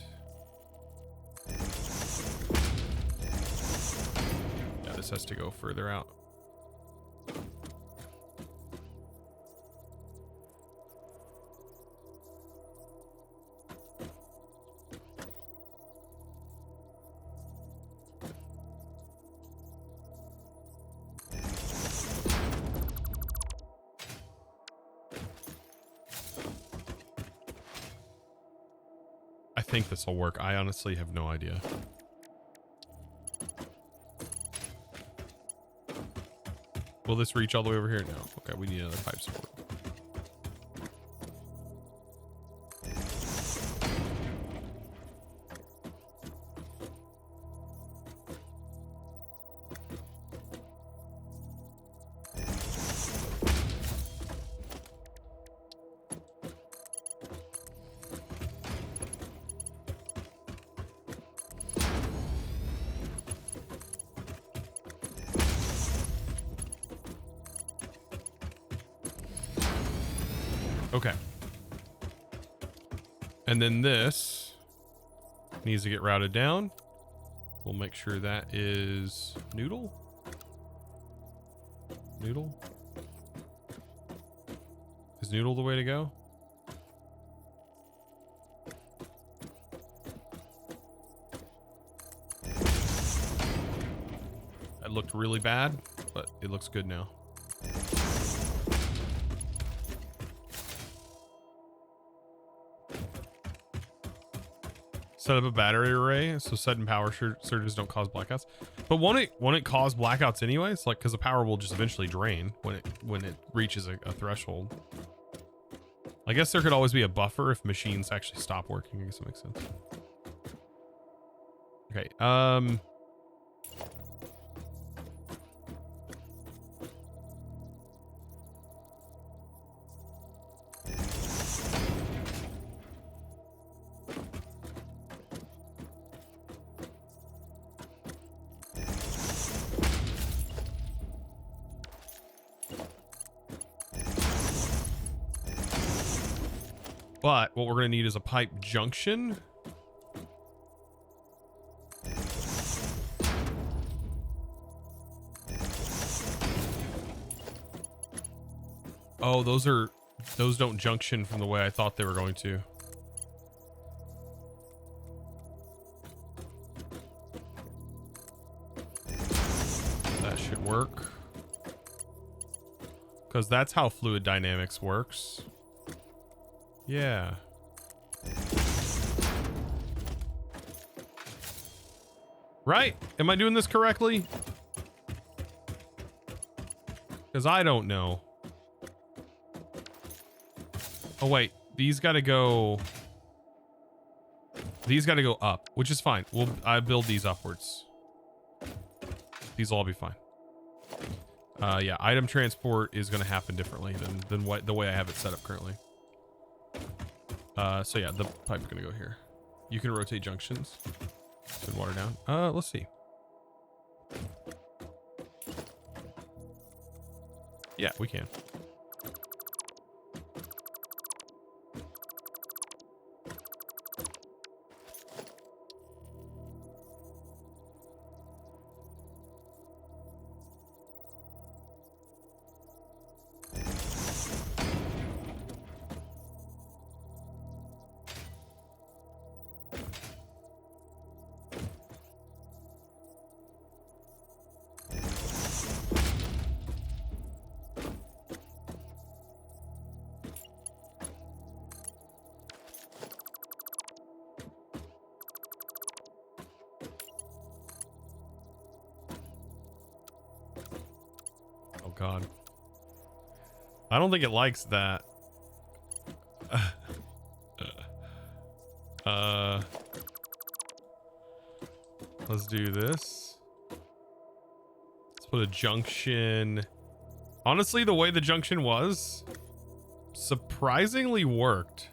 Yeah, this has to go further out. I think this will work. I honestly have no idea. Will this reach all the way over here? No. Okay, we need another pipe support. Okay. And then this needs to get routed down. We'll make sure that is Noodle. Noodle. Is Noodle the way to go? That looked really bad, but it looks good now. Set up a battery array so sudden power surges don't cause blackouts. But won't it cause blackouts anyways? Like, because the power will just eventually drain when it reaches a threshold. I guess there could always be a buffer if machines actually stop working. I guess that makes sense. Okay. But what we're going to need is a pipe junction. Oh, those don't junction from the way I thought they were going to. That should work. Because that's how fluid dynamics works. Yeah. Right? Am I doing this correctly? Because I don't know. Oh, wait. These got to go... These got to go up, which is fine. I build these upwards. These will all be fine. Yeah, item transport is going to happen differently than the way I have it set up currently. So yeah, the pipe's gonna go here. You can rotate junctions. Send water down. Let's see. Yeah, we can. God. I don't think it likes that. Let's do this. Let's put a junction. Honestly, the way the junction was surprisingly worked.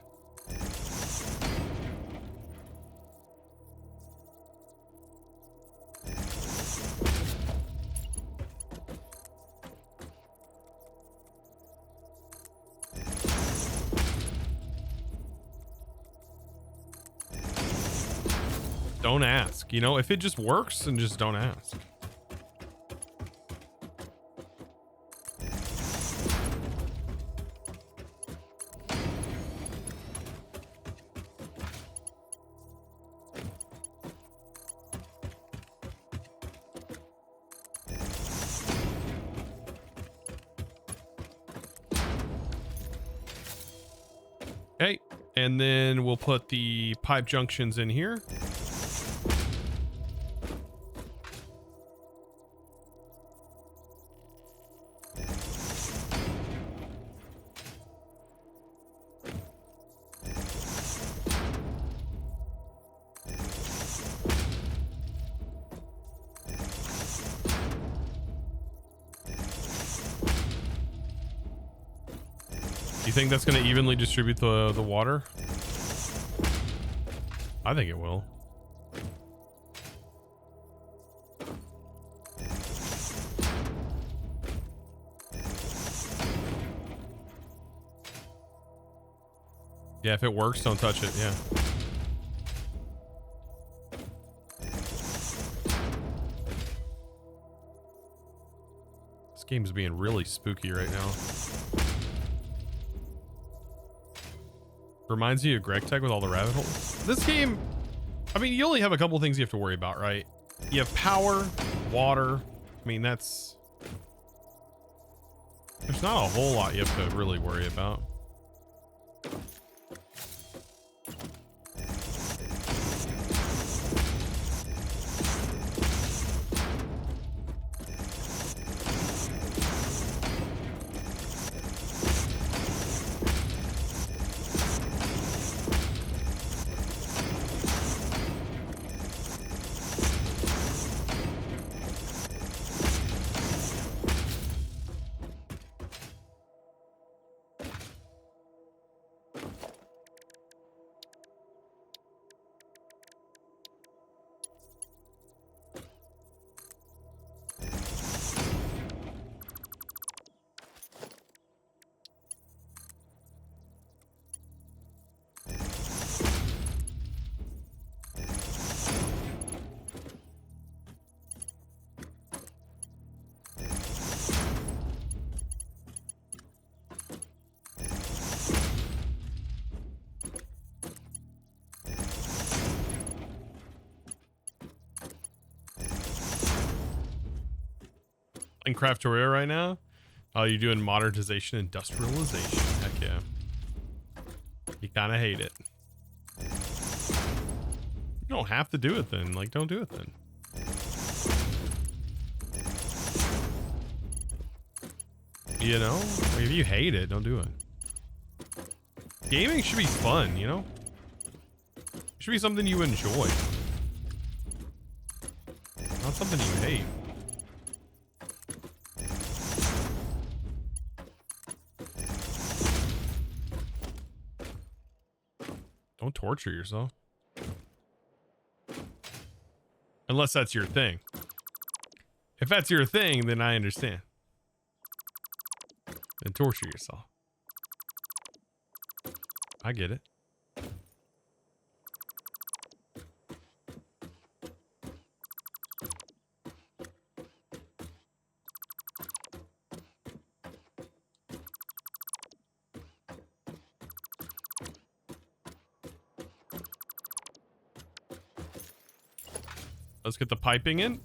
Don't ask. You know, if it just works, then just don't ask. Okay, and then we'll put the pipe junctions in here. You think that's going to evenly distribute the water? I think it will. Yeah, if it works, don't touch it. Yeah. This game's being really spooky right now. Reminds me of Greg Tech with all the rabbit holes. This game, I mean, you only have a couple things you have to worry about, right? You have power, water. I mean, there's not a whole lot you have to really worry about. In Craftoria right now? Oh, you're doing modernization, industrialization. Heck yeah. You kind of hate it. You don't have to do it then. Like, don't do it then. You know? Like, if you hate it, don't do it. Gaming should be fun, you know? It should be something you enjoy. Not something you hate. Don't torture yourself. Unless that's your thing. If that's your thing, then I understand. Then torture yourself. I get it. Let's get the piping in.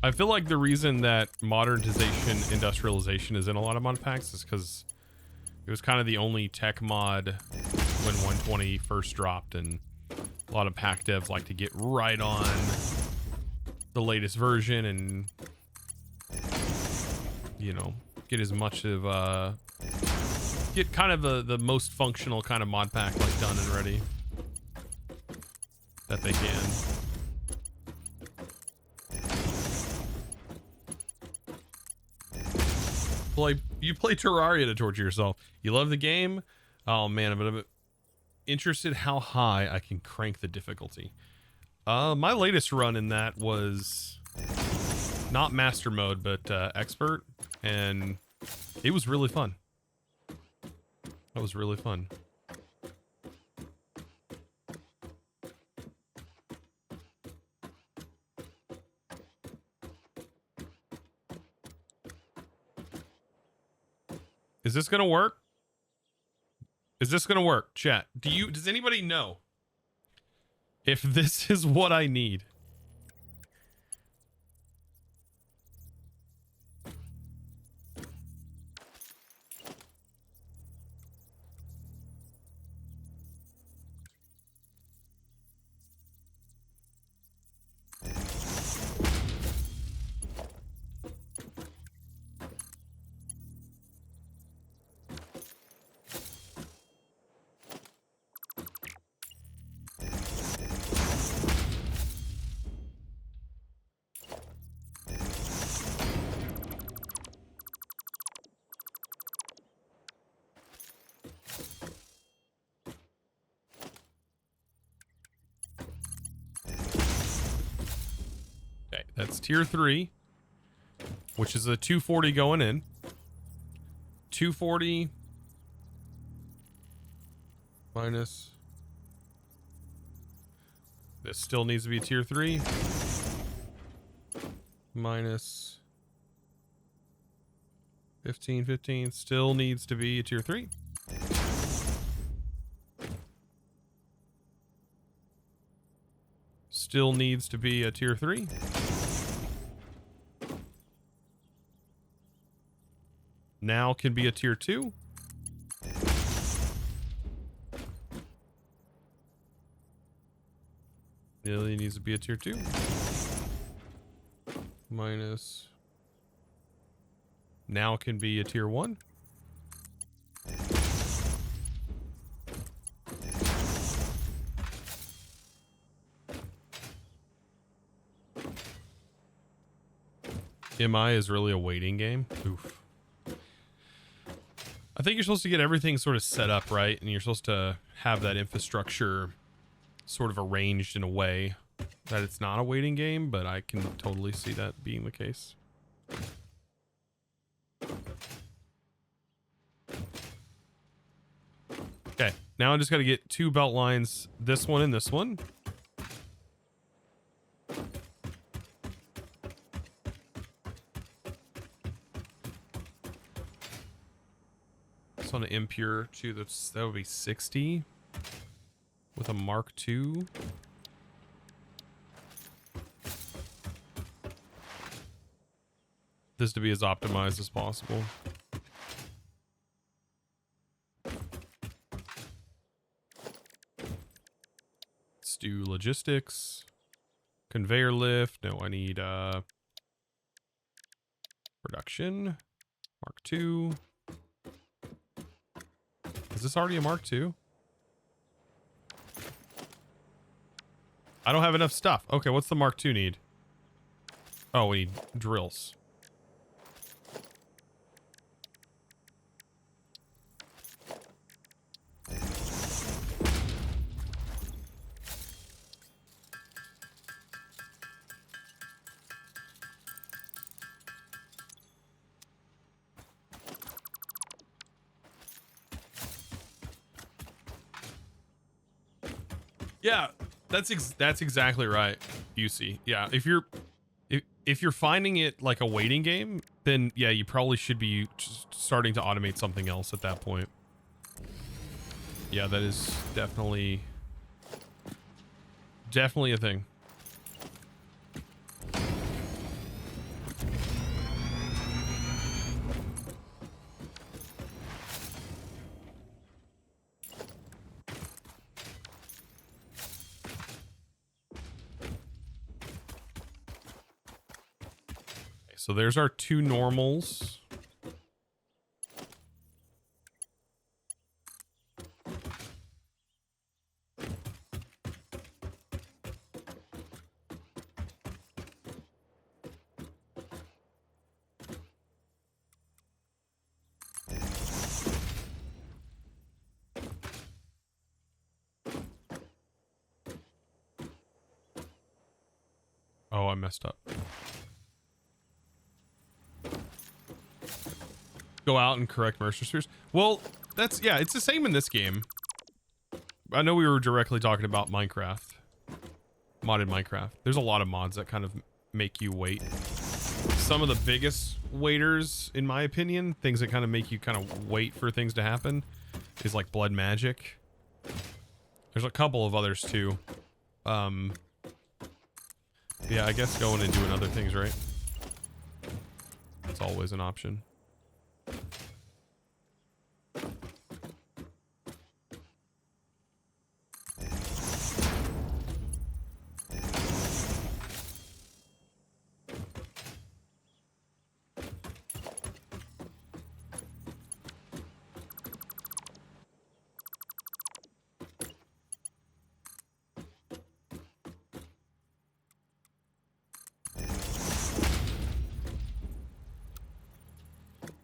I feel like the reason that modernization, industrialization is in a lot of mod packs is because it was kind of the only tech mod when 120 first dropped, and a lot of pack devs like to get right on the latest version and, you know, get as much of get kind of the most functional kind of mod pack like done and ready that they can. You play Terraria to torture yourself. You love the game. Oh man, but I'm interested how high I can crank the difficulty. My latest run in that was not master mode, but expert, and it was really fun. That was really fun. Is this gonna work? Is this gonna work, chat? Does anybody know if this is what I need? Okay, that's tier 3, which is a 240 going in. 240 minus. This still needs to be tier 3. Minus 15 still needs to be a tier 3. Still needs to be a tier 3. Now can be a tier 2. Nearly needs to be a tier 2. Minus. Now can be a tier 1. MI is really a waiting game. Oof. I think you're supposed to get everything sort of set up right, and you're supposed to have that infrastructure sort of arranged in a way that it's not a waiting game, but I can totally see that being the case. Okay, now I just got to get 2 belt lines, this one and this one. This one impure to that would be 60 with a Mark II. This to be as optimized as possible. Let's do logistics, conveyor lift. No, I need production, Mark II. Is this already a Mark II? I don't have enough stuff. Okay, what's the Mark II need? Oh, we need drills. Yeah, that's exactly right, UC. Yeah, if you're finding it like a waiting game, then yeah, you probably should be just starting to automate something else at that point. Yeah, that is definitely a thing. So there's our 2 normals. Oh, I messed up. Go out and correct Mercer Spheres. Well, that's, yeah, it's the same in this game. I know we were directly talking about Minecraft. Modded Minecraft. There's a lot of mods that kind of make you wait. Some of the biggest waiters, in my opinion, things that kind of make you kind of wait for things to happen, is like Blood Magic. There's a couple of others too. Yeah, I guess going and doing other things, right? It's always an option.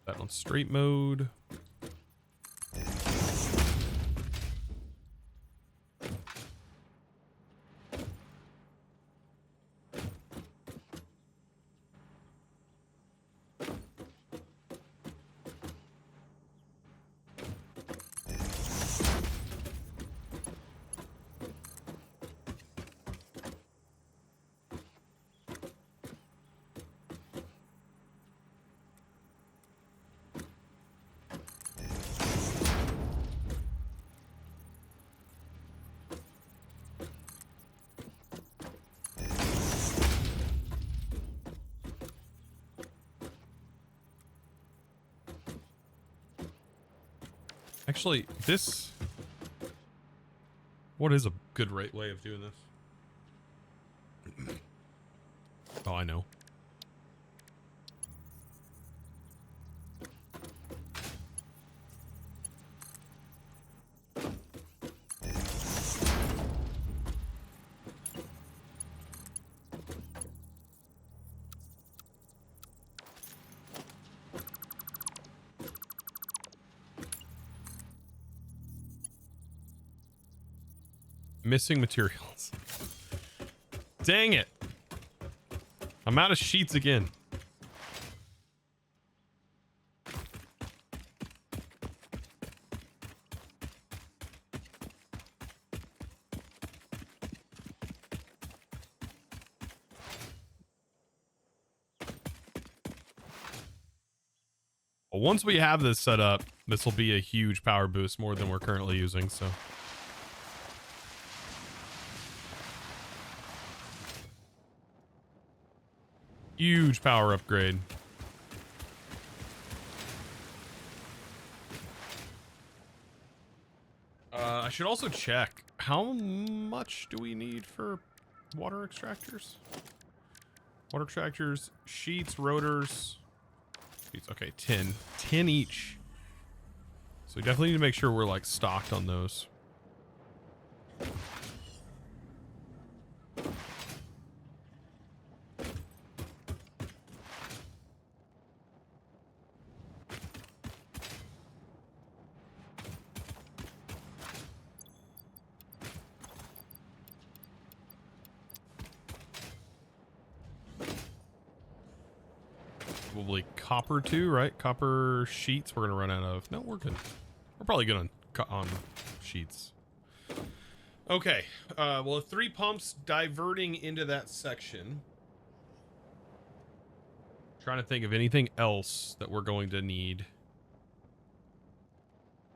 That on straight mode. Actually, this... What is a good way of doing this? Oh, I know. Missing materials. Dang it. I'm out of sheets again. Well, once we have this set up, this will be a huge power boost, more than we're currently using, so... Huge power upgrade. I should also check, how much do we need for water extractors? Water extractors, sheets, rotors. Sheets, okay, 10. 10 each. So we definitely need to make sure we're like stocked on those. Probably copper too, right? Copper sheets. We're gonna run out of. No, we're good. We're probably good on sheets. Okay. Well, 3 pumps diverting into that section. Trying to think of anything else that we're going to need.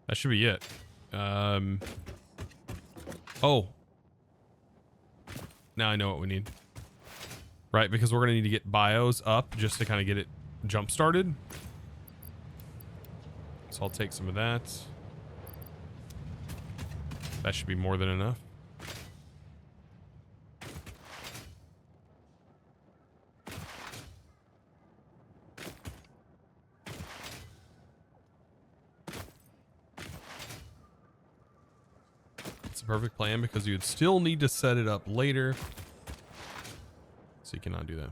That should be it. Oh. Now I know what we need. Right, because we're going to need to get bios up just to kind of get it jump started. So I'll take some of that. That should be more than enough. It's a perfect plan because you'd still need to set it up later. So you cannot do that.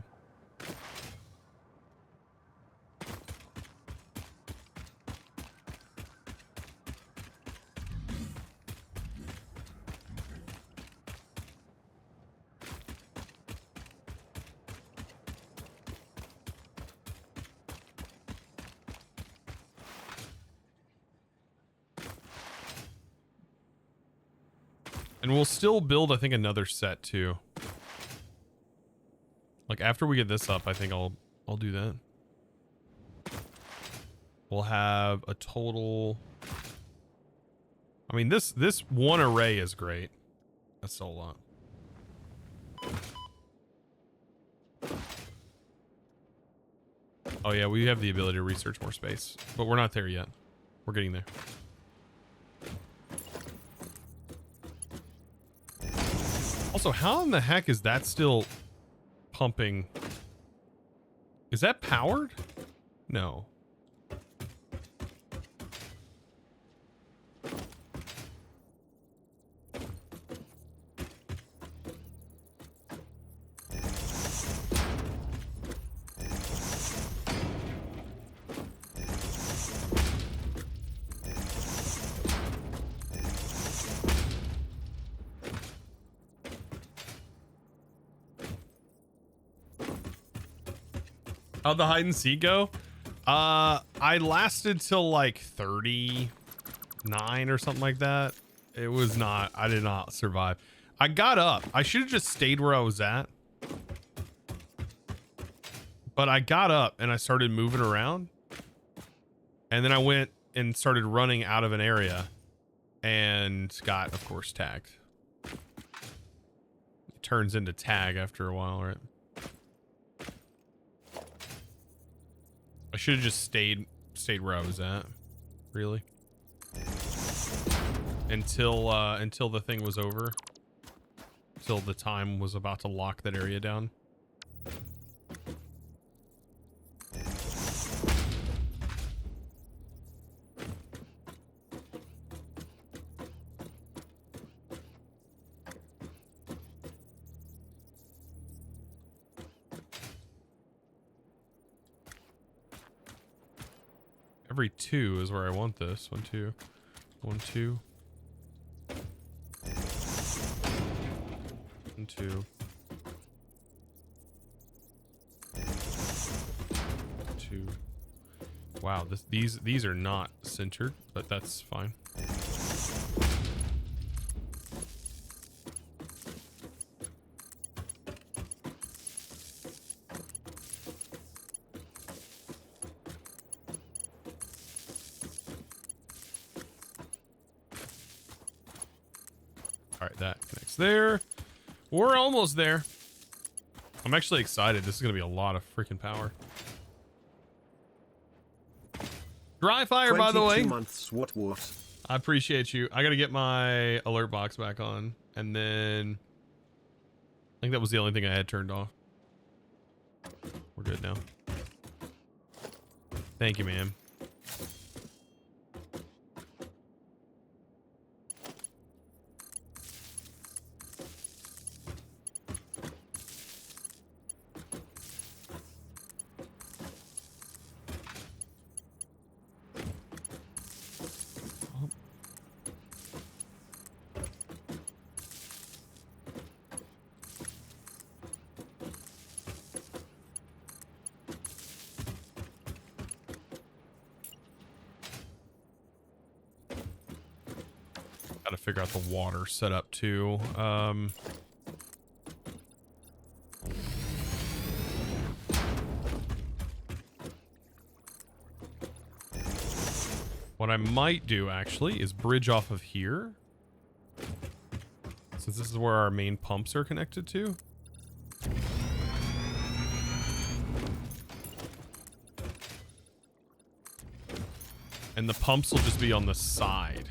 And we'll still build, I think, another set too. Like after we get this up, I think I'll do that. We'll have a total. I mean, this one array is great. That's still a lot. Oh yeah, we have the ability to research more space, but we're not there yet. We're getting there. Also, how in the heck is that still pumping? Is that powered? No. How'd the hide and seek go? I lasted till like 39 or something like that. It was not, I did not survive. I got up. I should have just stayed where I was at. But I got up and I started moving around. And then I went and started running out of an area and got, of course, tagged. It turns into tag after a while, right? I should have just stayed where I was at, really, until the thing was over, until the time was about to lock that area down. Every 2 is where I want this. 1, 2, 1, 2, 1, 2, 2. Wow, these are not centered, but that's fine. All right, that connects there. We're almost there. I'm actually excited. This is going to be a lot of freaking power. Dry fire, by the way. 22 months, what? I appreciate you. I got to get my alert box back on. And then I think that was the only thing I had turned off. We're good now. Thank you, ma'am. Gotta figure out the water setup too. What I might do actually is bridge off of here, since this is where our main pumps are connected to. And the pumps will just be on the side.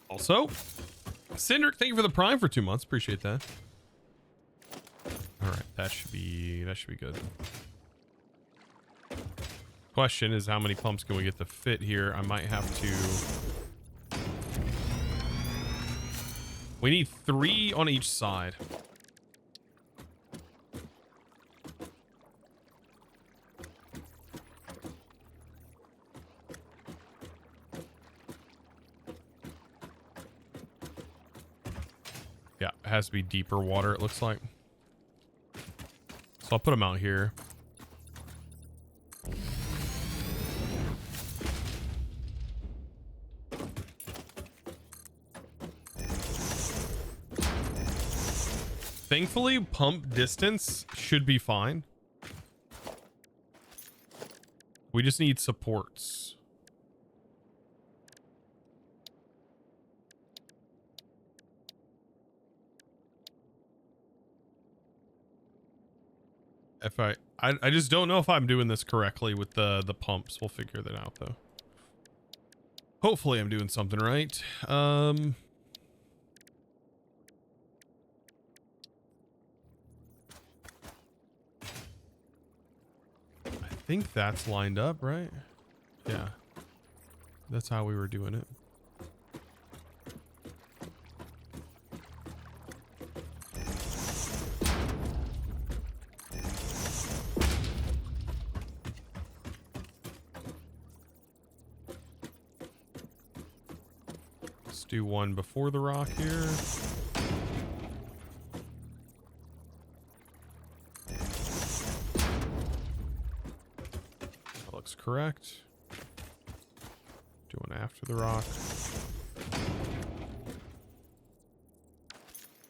Also, Cindric, thank you for the Prime for 2 months. Appreciate that. All right, that should be good. Question is, how many pumps can we get to fit here? I might have to. We need 3 on each side. Yeah, it has to be deeper water, it looks like. So I'll put them out here. Thankfully, pump distance should be fine. We just need supports. If I just don't know if I'm doing this correctly with the pumps. We'll figure that out though. Hopefully I'm doing something right. I think that's lined up, right? Yeah. That's how we were doing it. Let's do one before the rock here. That looks correct. Do one after the rock.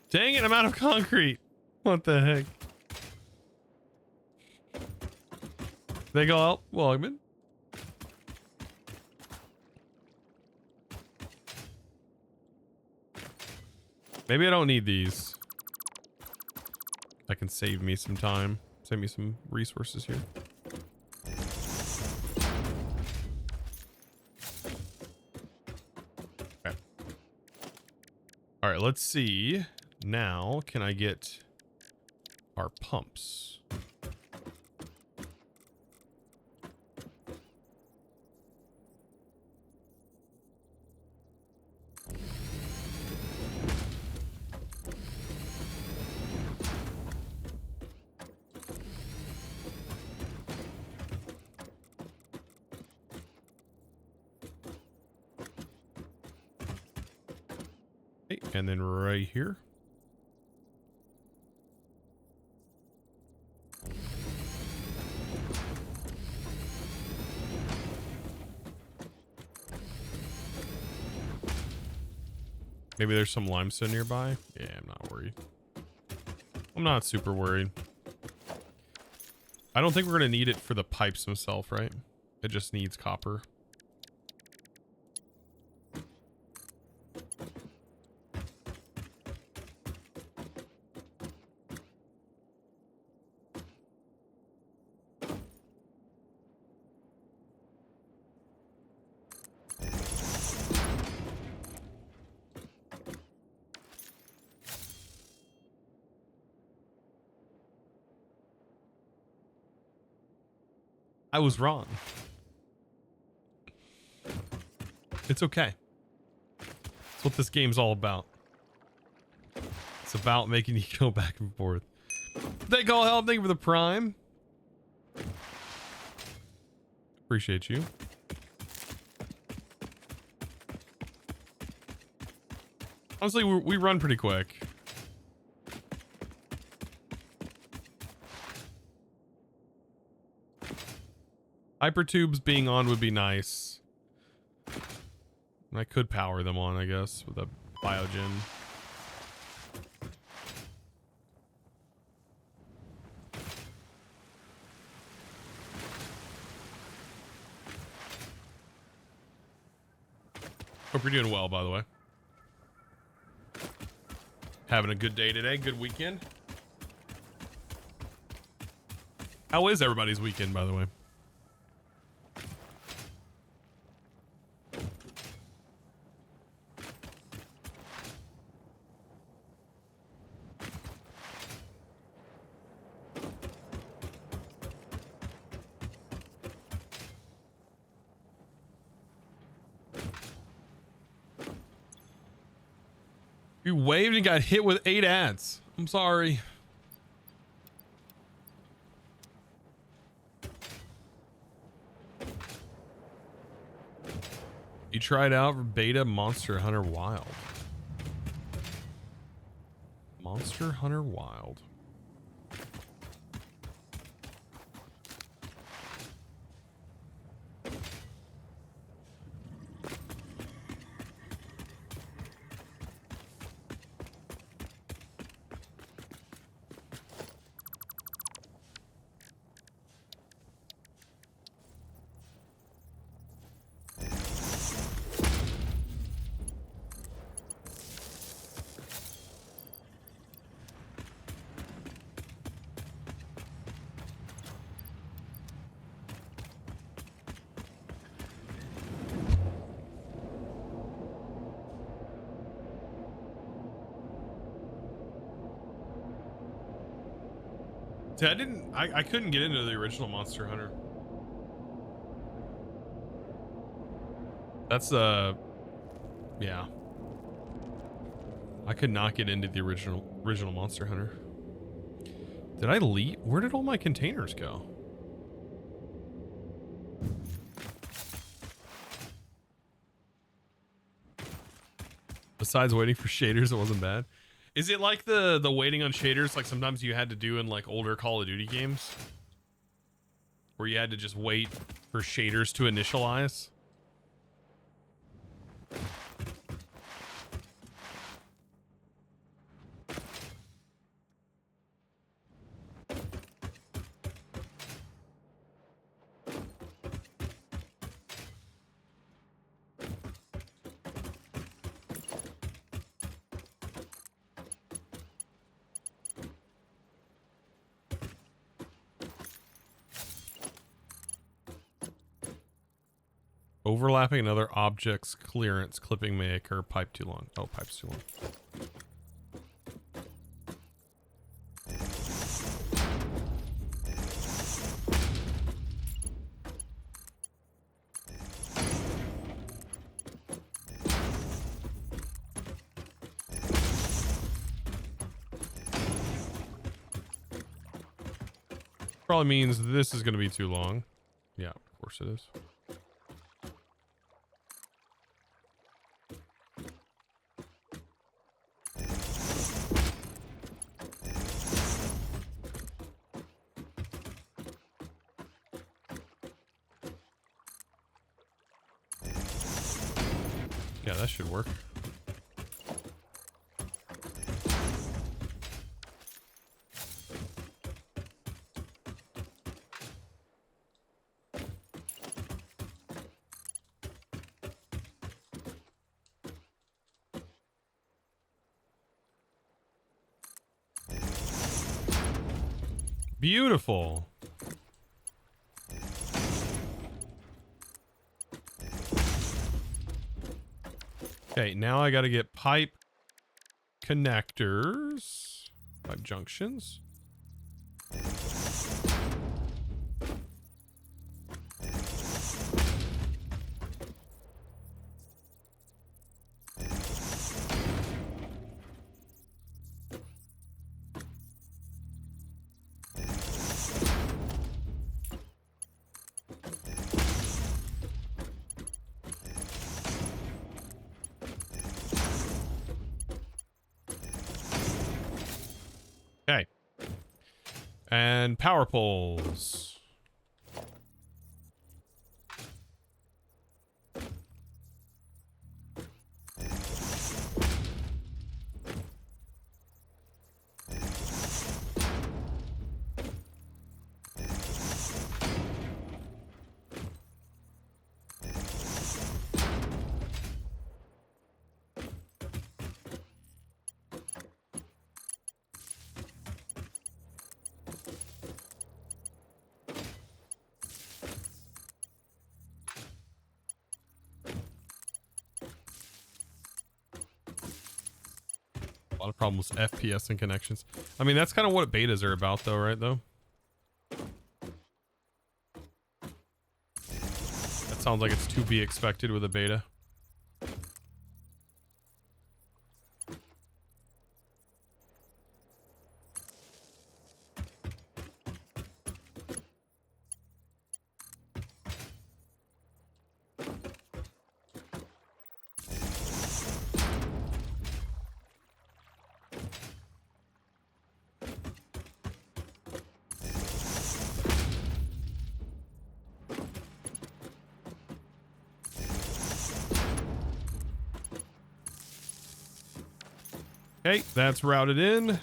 Dang it, I'm out of concrete. What the heck? They go out, Wogman. Maybe I don't need these. That can save me some time. Save me some resources here. Okay. All right, let's see. Now, can I get our pumps? And then right here. Maybe there's some limestone nearby. Yeah, I'm not worried. I'm not super worried. I don't think we're going to need it for the pipes themselves, right? It just needs copper. I was wrong. It's okay. That's what this game's all about. It's about making you go back and forth. Thank all help. Thank you for the prime. Appreciate you. Honestly, we run pretty quick. Hypertubes being on would be nice. I could power them on, I guess, with a biogen. Hope you're doing well, by the way. Having a good day today, good weekend. How is everybody's weekend, by the way? You waved and got hit with 8 ads. I'm sorry. You tried out for beta Monster Hunter Wild. Monster Hunter Wild. See, I couldn't get into the original Monster Hunter. That's yeah. I could not get into the original Monster Hunter. Did I leave? Where did all my containers go? Besides waiting for shaders, it wasn't bad. Is it like the waiting on shaders like sometimes you had to do in like older Call of Duty games? Where you had to just wait for shaders to initialize? Overlapping another object's clearance. Clipping may occur. Pipe too long. Oh, pipe's too long. Probably means this is going to be too long. Yeah, of course it is. Yeah, that should work. Beautiful. Okay, now I got to get pipe connectors, pipe junctions. Okay. And power poles. A lot of problems with FPS and connections. I mean, that's kind of what betas are about though, right though? That sounds like it's to be expected with a beta. Okay, that's routed in.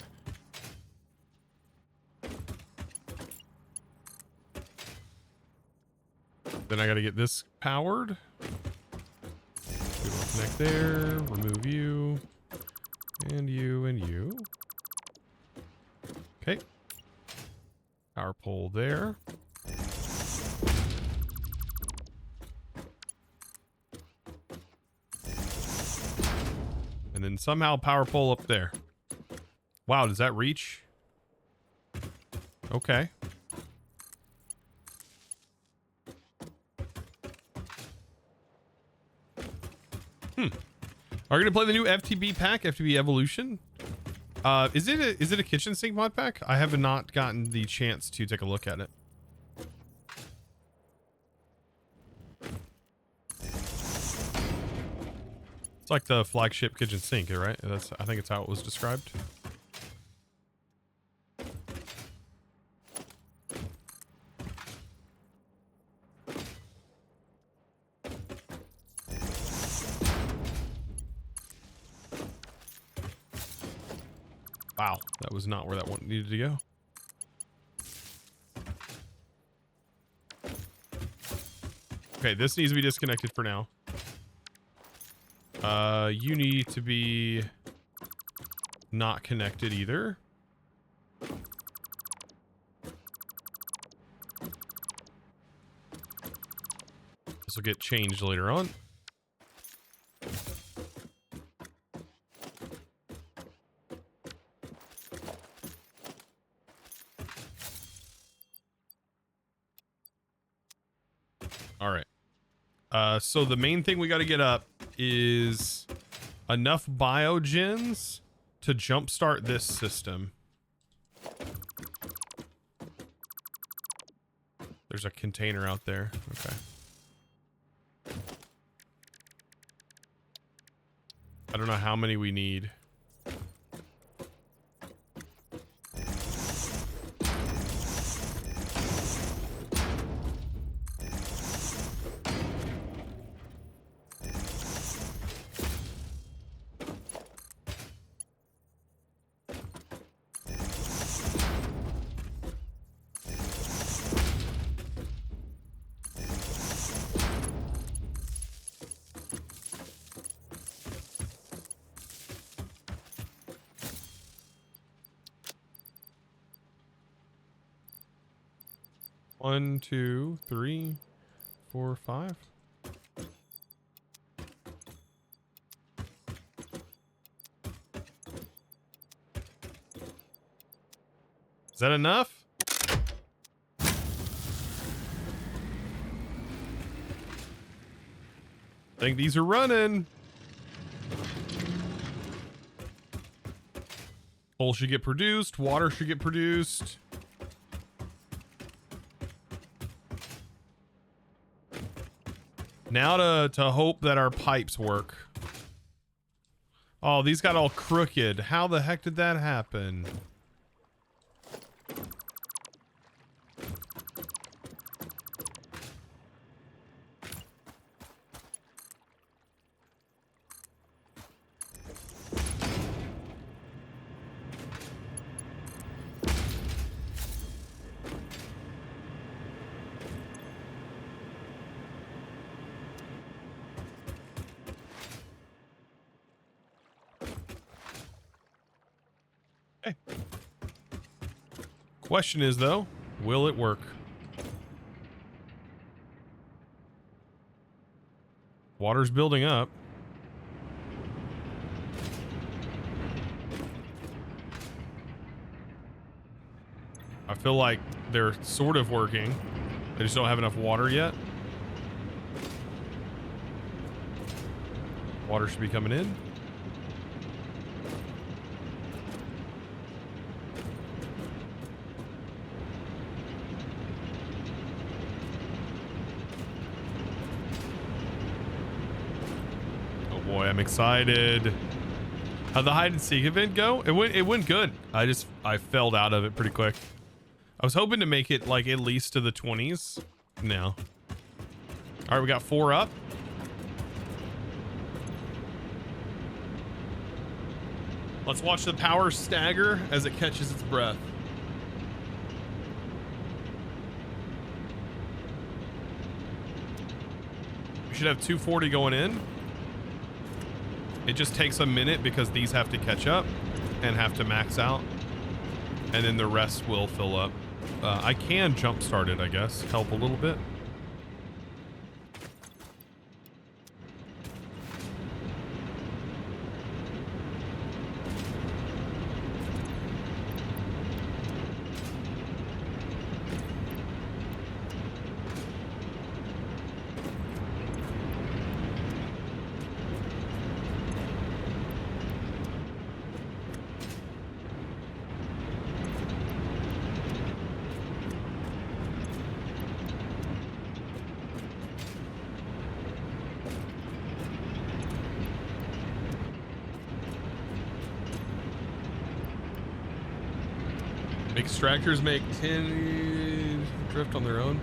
Then I got to get this powered. Connect there, remove you, and you, and you. Okay. Power pole there. And then somehow power pole up there. Wow, does that reach? Okay. Are you gonna play the new FTB pack, FTB Evolution? Is it a kitchen sink mod pack? I have not gotten the chance to take a look at it. It's like the flagship kitchen sink, right? I think it's how it was described. Wow, that was not where that one needed to go. Okay, this needs to be disconnected for now. You need to be not connected either. This will get changed later on. All right. So the main thing we got to get up is enough biogens to jumpstart this system. There's a container out there. Okay. I don't know how many we need. One, two, three, four, five. Is that enough? I think these are running. Coal should get produced. Water should get produced. Now to hope that our pipes work. Oh, these got all crooked. How the heck did that happen? Question is, though, will it work? Water's building up. I feel like they're sort of working. They just don't have enough water yet. Water should be coming in. Boy, I'm excited. How'd the hide and seek event go? It went good. I felled out of it pretty quick. I was hoping to make it like at least to the 20s. No. All right, we got 4 up. Let's watch the power stagger as it catches its breath. We should have 240 going in. It just takes a minute because these have to catch up and have to max out. And then the rest will fill up. I can jump start it, I guess. Help a little bit. Extractors make 10 drift on their own.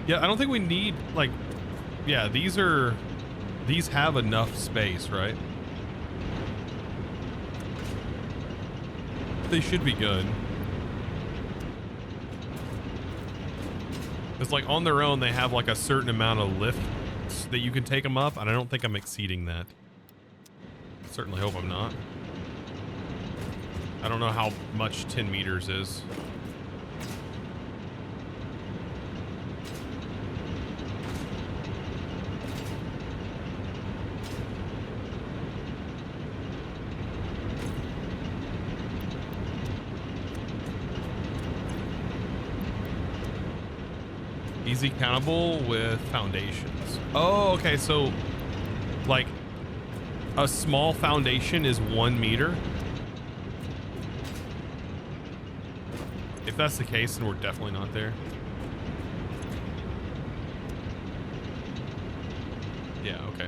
Yeah, I don't think we need, like, yeah, these have enough space, right? They should be good. It's like on their own, they have like a certain amount of lift that you can take them up, and I don't think I'm exceeding that. Certainly hope I'm not. I don't know how much 10 meters is. Easy countable with foundations. Oh, okay. So like a small foundation is 1 meter. If that's the case, then we're definitely not there. Yeah, okay.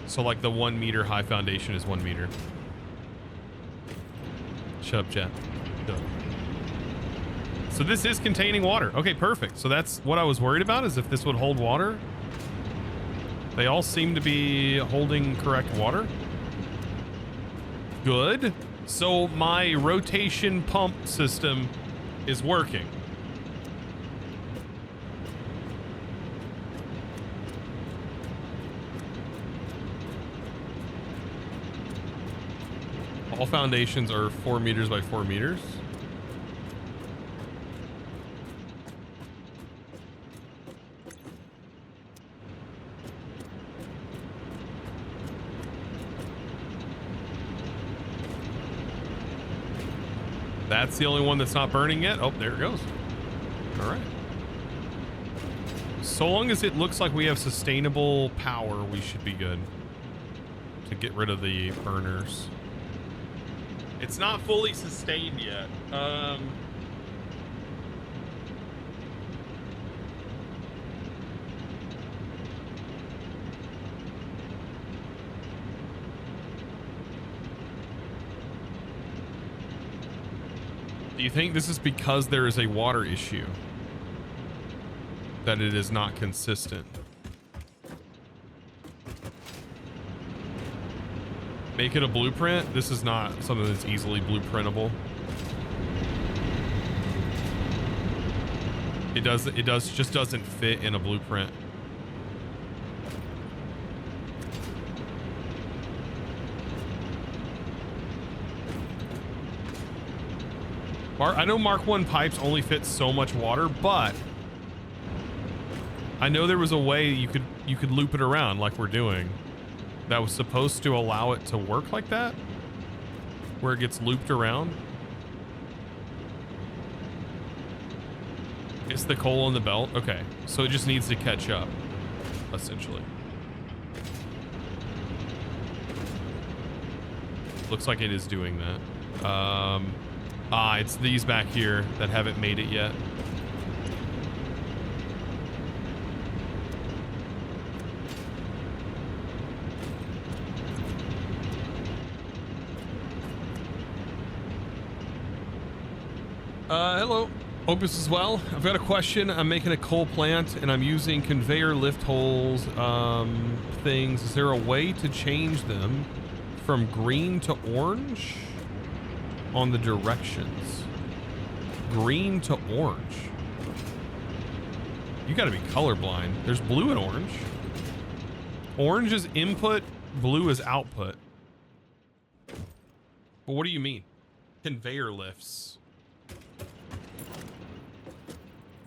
So like the 1 meter high foundation is 1 meter. Shut up, chat. Duh. So this is containing water. Okay, perfect. So that's what I was worried about, is if this would hold water. They all seem to be holding correct water. Good. So my rotation pump system is working. All foundations are 4 meters by 4 meters. That's the only one that's not burning yet. Oh, there it goes. All right. So long as it looks like we have sustainable power, we should be good to get rid of the burners. It's not fully sustained yet. Do you think this is because there is a water issue? That it is not consistent? Make it a blueprint? This is not something that's easily blueprintable. It just doesn't fit in a blueprint. I know Mark 1 pipes only fit so much water, but I know there was a way you could loop it around like we're doing that was supposed to allow it to work like that, where it gets looped around. It's the coal on the belt. Okay, so it just needs to catch up, essentially. Looks like it is doing that. It's these back here that haven't made it yet. Hello. Hope this is well. I've got a question. I'm making a coal plant and I'm using conveyor lift holes, things. Is there a way to change them from green to orange? on the directions. Green to orange. You gotta be colorblind. There's blue and orange. Orange is input, blue is output. But what do you mean? Conveyor lifts.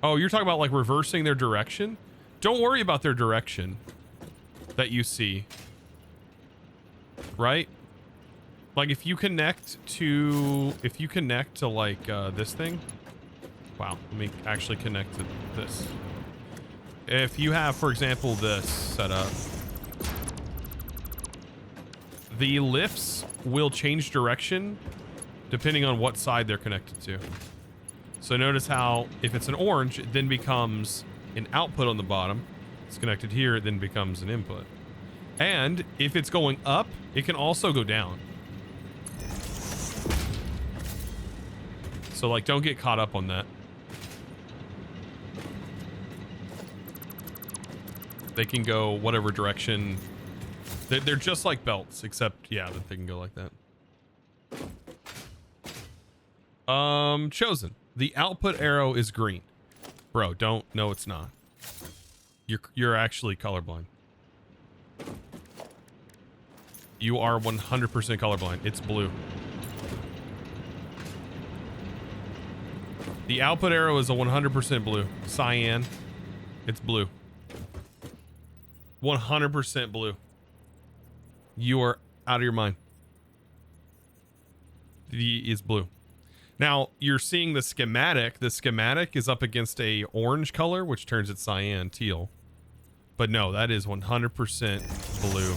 Oh, you're talking about like reversing their direction? Don't worry about their direction that you see. Right? Like if you connect to like this thing. Wow, let me actually connect to this. If you have, for example, this set up, the lifts will change direction depending on what side they're connected to. So notice how if it's an orange, it then becomes an output on the bottom. It's connected here, it then becomes an input. And if it's going up, it can also go down. So like, don't get caught up on that. They can go whatever direction. They're just like belts, except, yeah, that they can go like that. Chosen. The output arrow is green. Bro, don't. No, it's not. You're actually colorblind. You are 100% colorblind. It's blue. The output arrow is a 100% blue. Cyan. It's blue. 100% blue. You are out of your mind. The is blue. Now, you're seeing the schematic. The schematic is up against a orange color, which turns it cyan, teal. But no, that is 100% blue.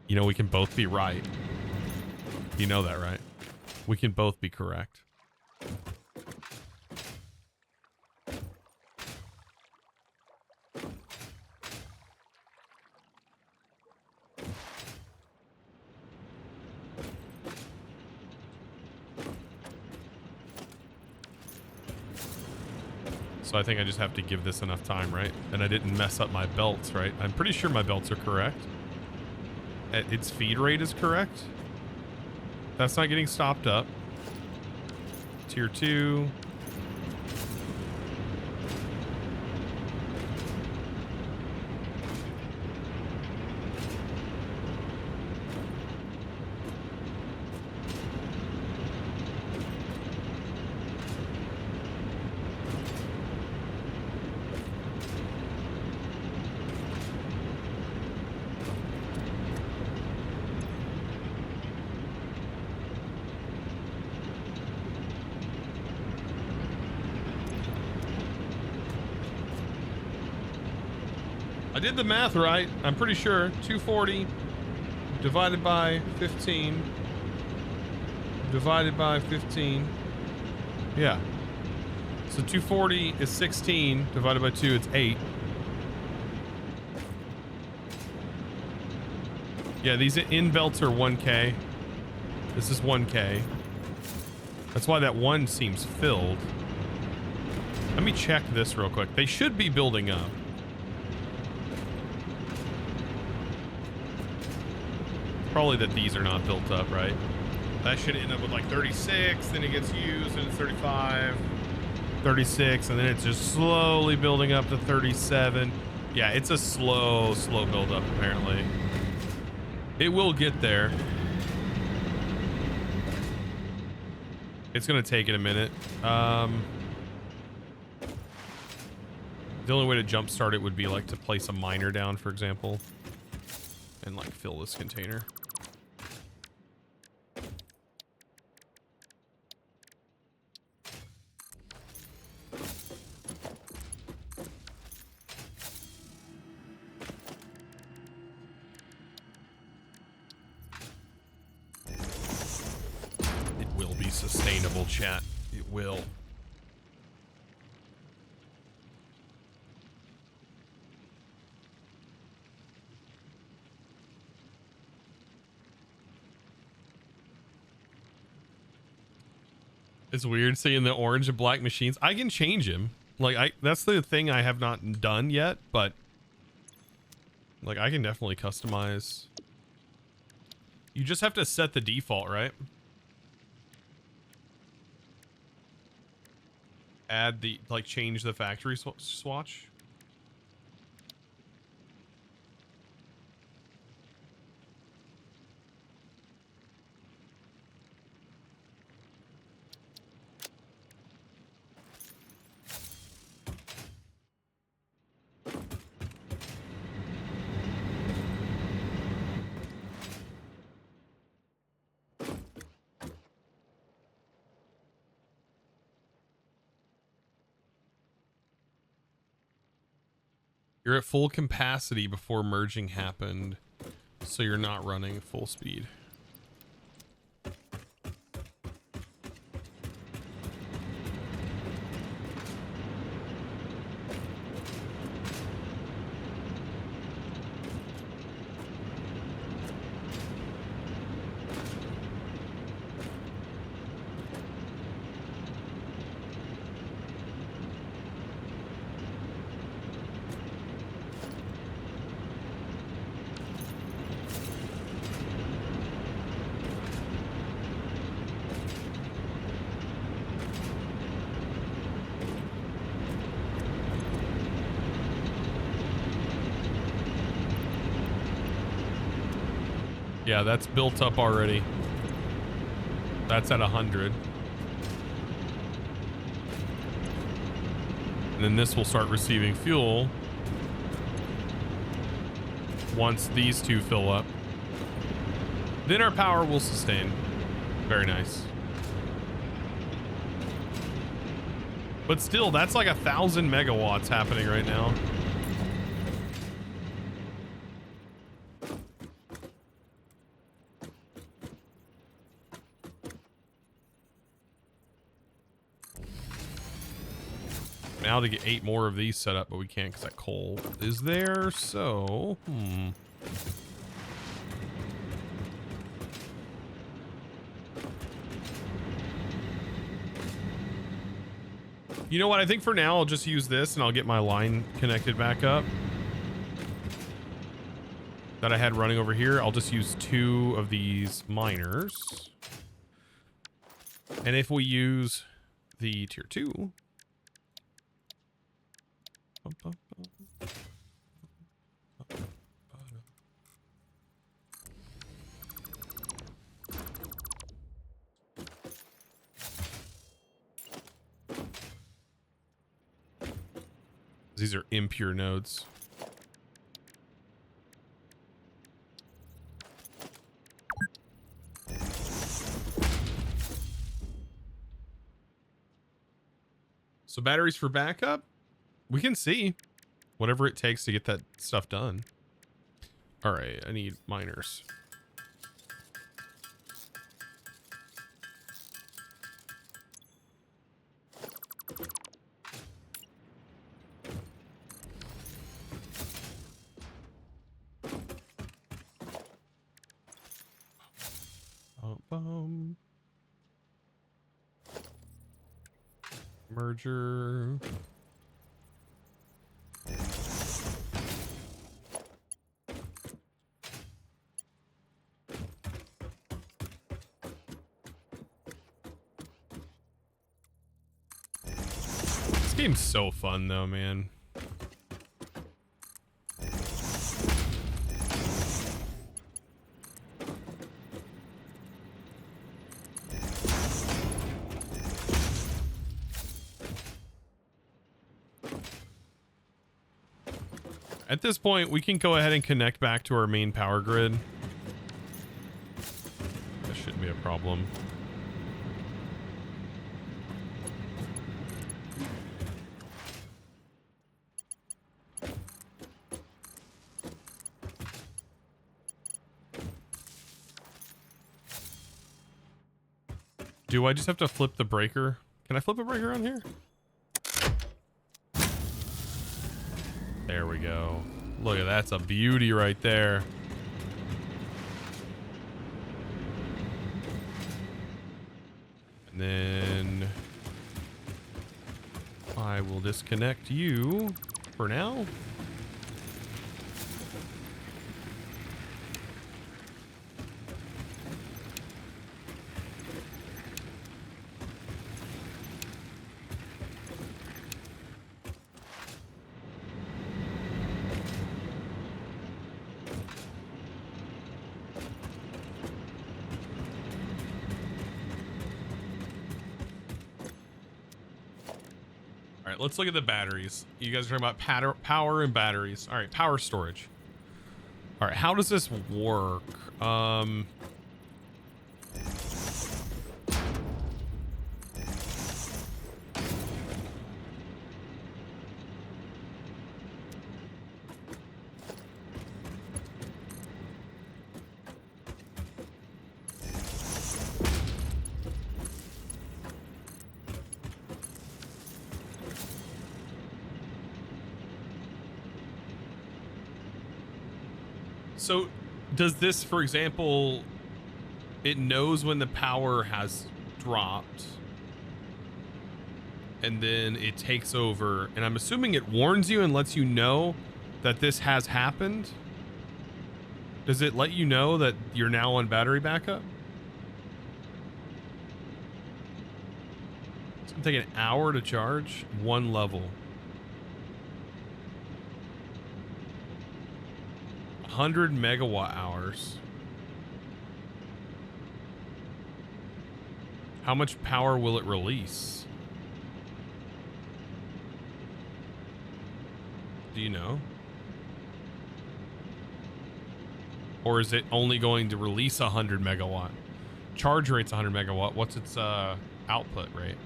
You know, we can both be right. You know that, right? We can both be correct. So I think I just have to give this enough time, right? And I didn't mess up my belts, right? I'm pretty sure my belts are correct. Its feed rate is correct. That's not getting stopped up. Tier 2. I did the math right. I'm pretty sure. 240 divided by 15 divided by 15. Yeah. So 240 is 16 divided by 2. It's 8. Yeah, these in belts are 1K. This is 1K. That's why that one seems filled. Let me check this real quick. They should be building up. Probably that these are not built up, right? That should end up with like 36, then it gets used and it's 35, 36, and then it's just slowly building up to 37. Yeah, it's a slow build up apparently. It will get there. It's gonna take it a minute. The only way to jumpstart it would be like to place a miner down, for example, and like fill this container. Sustainable, chat. It will. It's weird seeing the orange and black machines. I can change him. Like, that's the thing I have not done yet, but like I can definitely customize You just have to set the default, right? Add the, like, change the factory swatch. You're at full capacity before merging happened, so you're not running full speed. Yeah, that's built up already. That's at 100. And then this will start receiving fuel once these two fill up. Then our power will sustain. Very nice. But still, that's like 1,000 megawatts happening right now. Now to get 8 more of these set up, but we can't because that coal is there. So, You know what? I think for now I'll just use this and I'll get my line connected back up that I had running over here. I'll just use 2 of these miners. And if we use the tier 2, these are impure nodes. So batteries for backup? We can see. Whatever it takes to get that stuff done. All right, I need miners. Merger. This game's so fun though, man. At this point, we can go ahead and connect back to our main power grid. That shouldn't be a problem. Do I just have to flip the breaker? Can I flip a breaker on here? There we go. Look at that. That's a beauty right there. And then I will disconnect you for now. right, let's look at the batteries. You guys are talking about power and batteries. All right, power storage. All right, how does this work? So does this, for example, it knows when the power has dropped and then it takes over, and I'm assuming it warns you and lets you know that this has happened? Does it let you know that you're now on battery backup? It's gonna take an hour to charge one level. 100 megawatt hours. How much power will it release? Do you know? Or is it only going to release 100 megawatt? Charge rate's 100 megawatt. What's its output rate?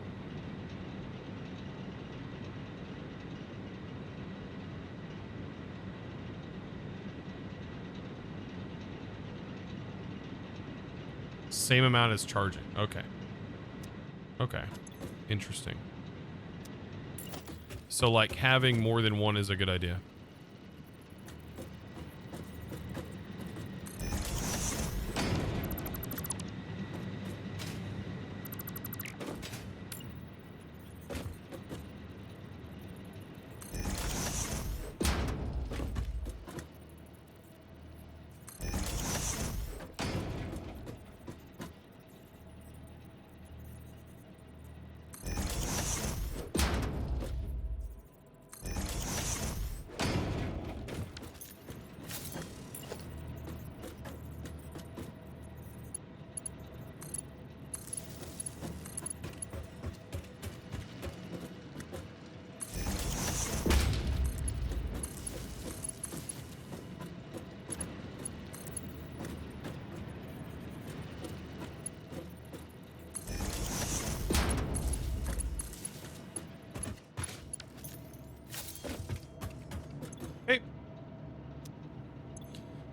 Same amount as charging. Okay. Okay. Interesting. So like having more than one is a good idea.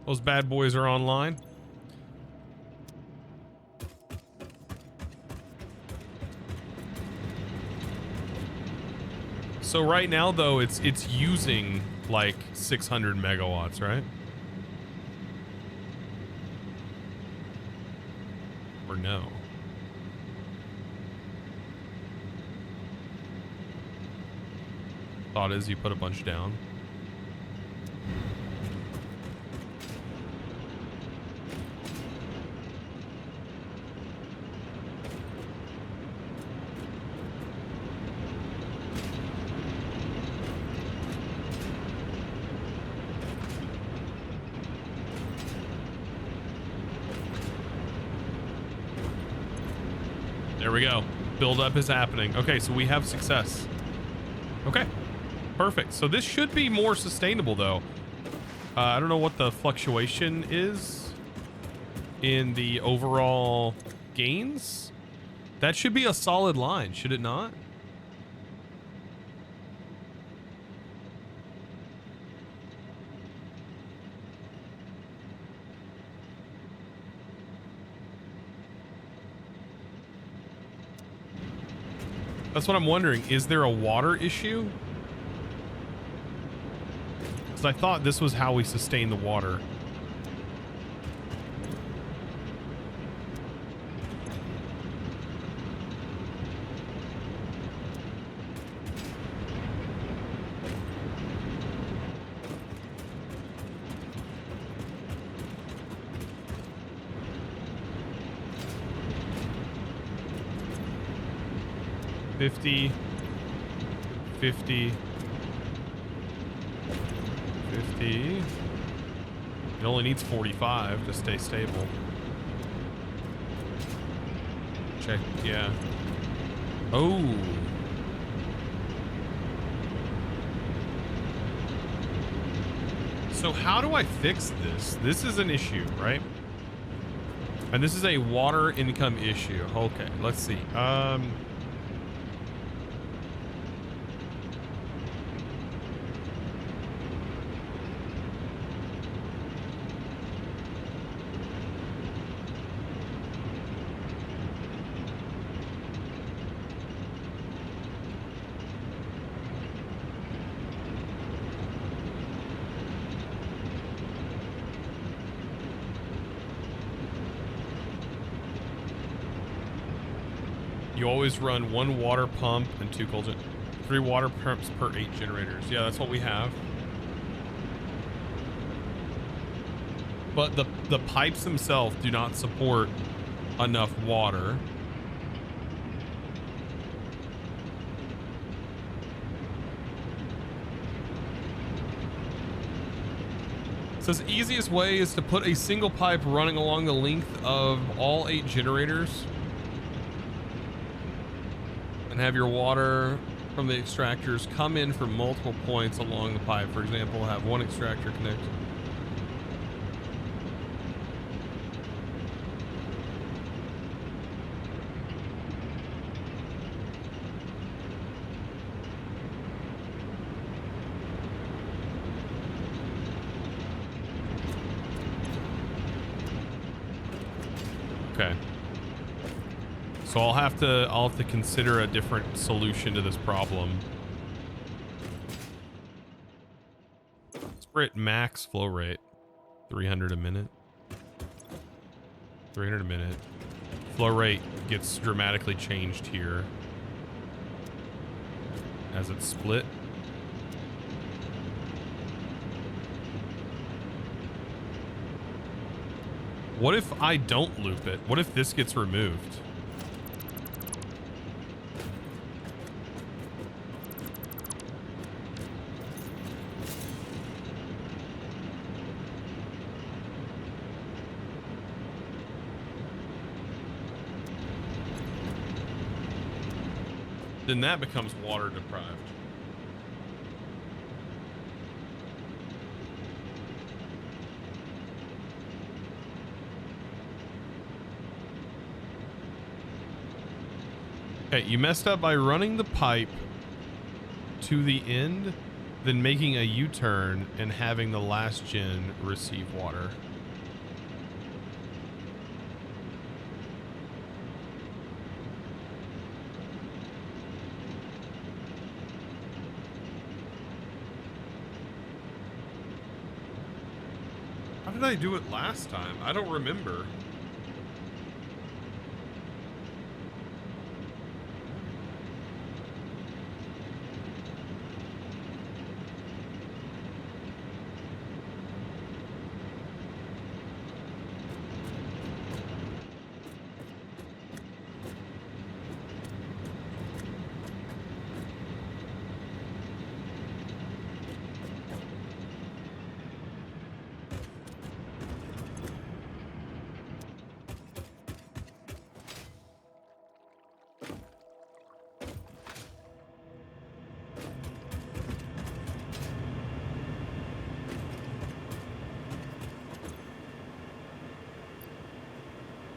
Those bad boys are online. So right now though, it's using like 600 megawatts, right? Or no? Thought is you put a bunch down. There we go. Build up is happening. Okay, so we have success. Okay, perfect. So this should be more sustainable though. I don't know what the fluctuation is in the overall gains. That should be a solid line, should it not? That's what I'm wondering. Is there a water issue? Because I thought this was how we sustain the water. $50, $50, $50. It only needs 45 to stay stable. Check, yeah. Oh. So how do I fix this? This is an issue, right? And this is a water income issue. Okay, let's see. You always run 1 water pump and 2 cold, 3 water pumps per 8 generators. Yeah, that's what we have. But the pipes themselves do not support enough water. So the easiest way is to put a single pipe running along the length of all 8 generators. And have your water from the extractors come in from multiple points along the pipe. For example, have 1 extractor connect. Okay. So I'll have to consider a different solution to this problem. Sprint max flow rate, 300 a minute. 300 a minute. Flow rate gets dramatically changed here as it's split. What if I don't loop it? What if this gets removed? Then that becomes water deprived. Okay, you messed up by running the pipe to the end, then making a U-turn and having the last gen receive water. How did I do it last time? I don't remember.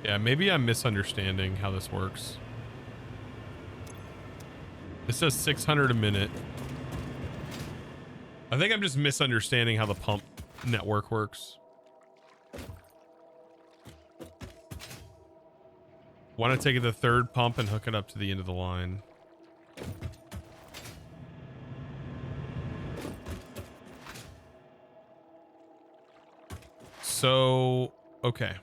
Yeah, maybe I'm misunderstanding how this works. It says 600 a minute. I think I'm just misunderstanding how the pump network works. Want to take the 3rd pump and hook it up to the end of the line. So, okay.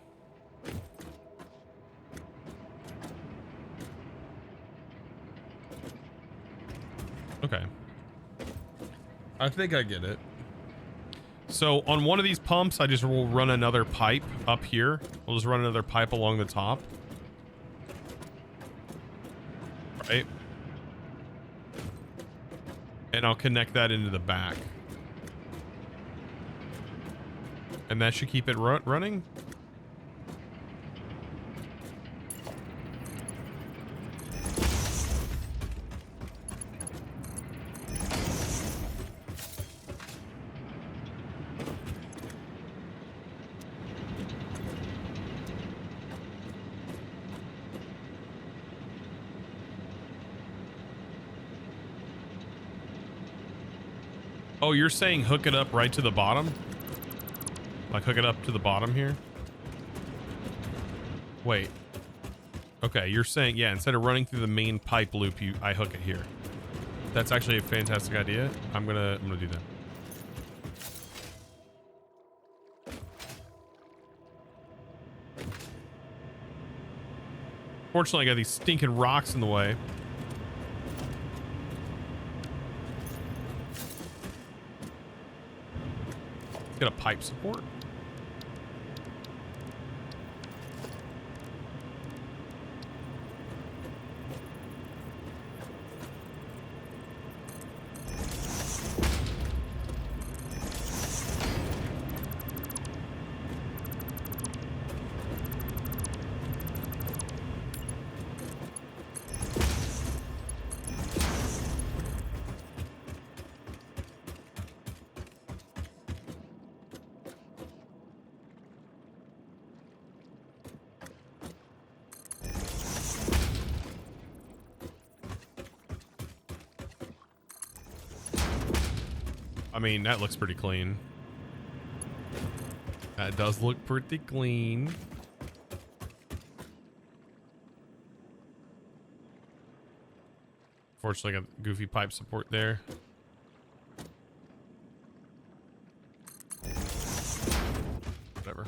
Okay. I think I get it. So on one of these pumps, I just will run another pipe up here. We'll just run another pipe along the top. Right? And I'll connect that into the back. And that should keep it running. Oh, you're saying hook it up right to the bottom? Like hook it up to the bottom here? Wait. Okay, you're saying, yeah, instead of running through the main pipe loop, I hook it here. That's actually a fantastic idea. I'm gonna do that. Fortunately, I got these stinking rocks in the way. Let's get a pipe support. I mean, that looks pretty clean. That does look pretty clean. Fortunately, got goofy pipe support there. Whatever.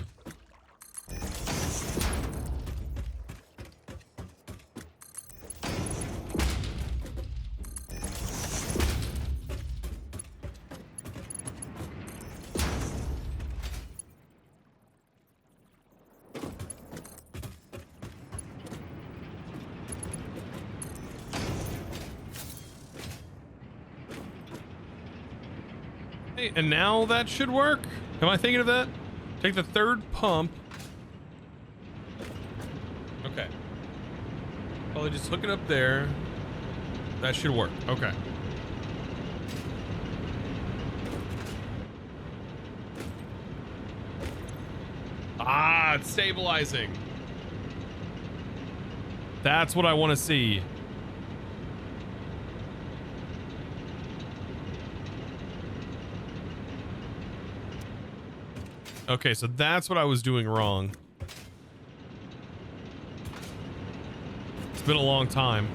And now that should work. Am I thinking of that? Take the third pump. Okay. Probably just hook it up there. That should work. Okay. Ah, it's stabilizing. That's what I want to see. Okay, so that's what I was doing wrong. It's been a long time.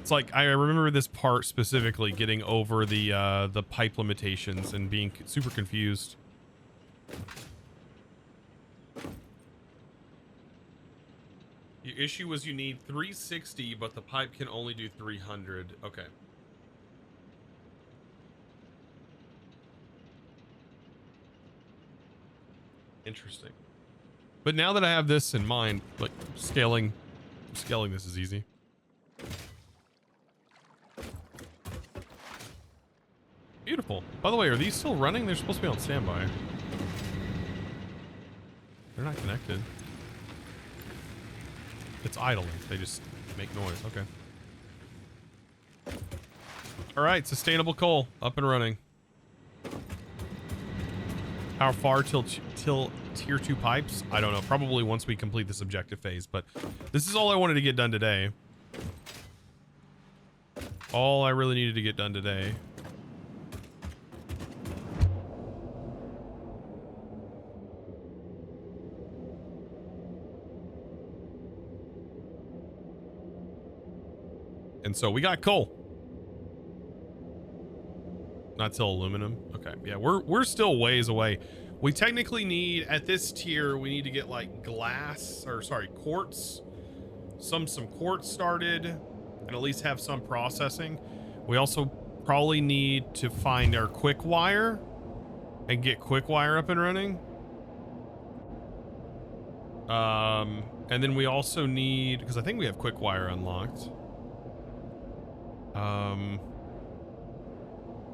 It's like I remember this part specifically, getting over the pipe limitations and being super confused. The issue was you need 360, but the pipe can only do 300. Okay. Interesting. But now that I have this in mind, like scaling this is easy. Beautiful. By the way, are these still running? They're supposed to be on standby. They're not connected. It's idling. They just make noise. Okay. All right, sustainable coal up and running. How far till tier 2 pipes? I don't know. Probably once we complete this objective phase, but this is all I wanted to get done today. All I really needed to get done today. And so we got coal. Not till aluminum. Okay, yeah, we're still ways away. We technically need, at this tier, we need to get like quartz, some quartz started, and at least have some processing. We also probably need to find our quick wire and get quick wire up and running. And then we also need, because I think we have quick wire unlocked.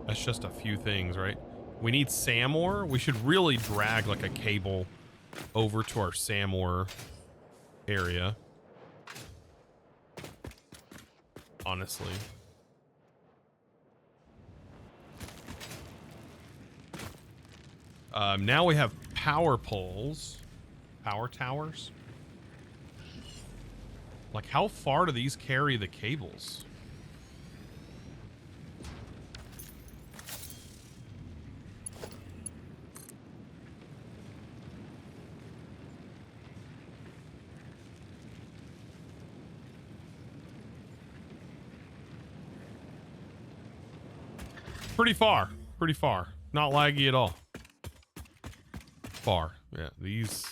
That's just a few things, right? We need SAM ore. We should really drag like a cable over to our SAM ore area. Honestly. Now we have power poles. Power towers. Like, how far do these carry the cables? pretty far. Pretty far. Not laggy at all. Far. Yeah, these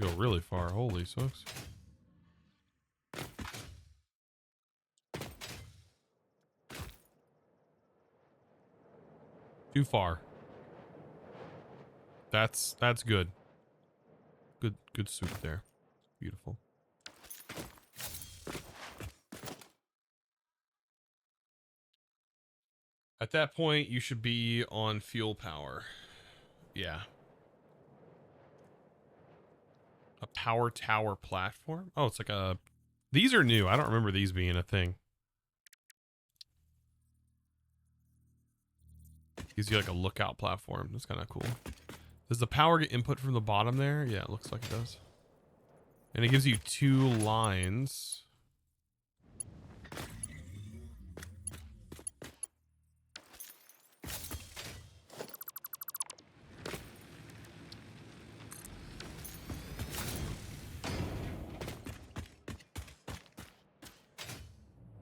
go really far. Holy smokes. Too far. That's good. Good soup there. Beautiful. At that point, you should be on fuel power. Yeah. A power tower platform? Oh, it's like a... These are new. I don't remember these being a thing. Gives you like a lookout platform. That's kind of cool. Does the power get input from the bottom there? Yeah, it looks like it does. And it gives you 2 lines.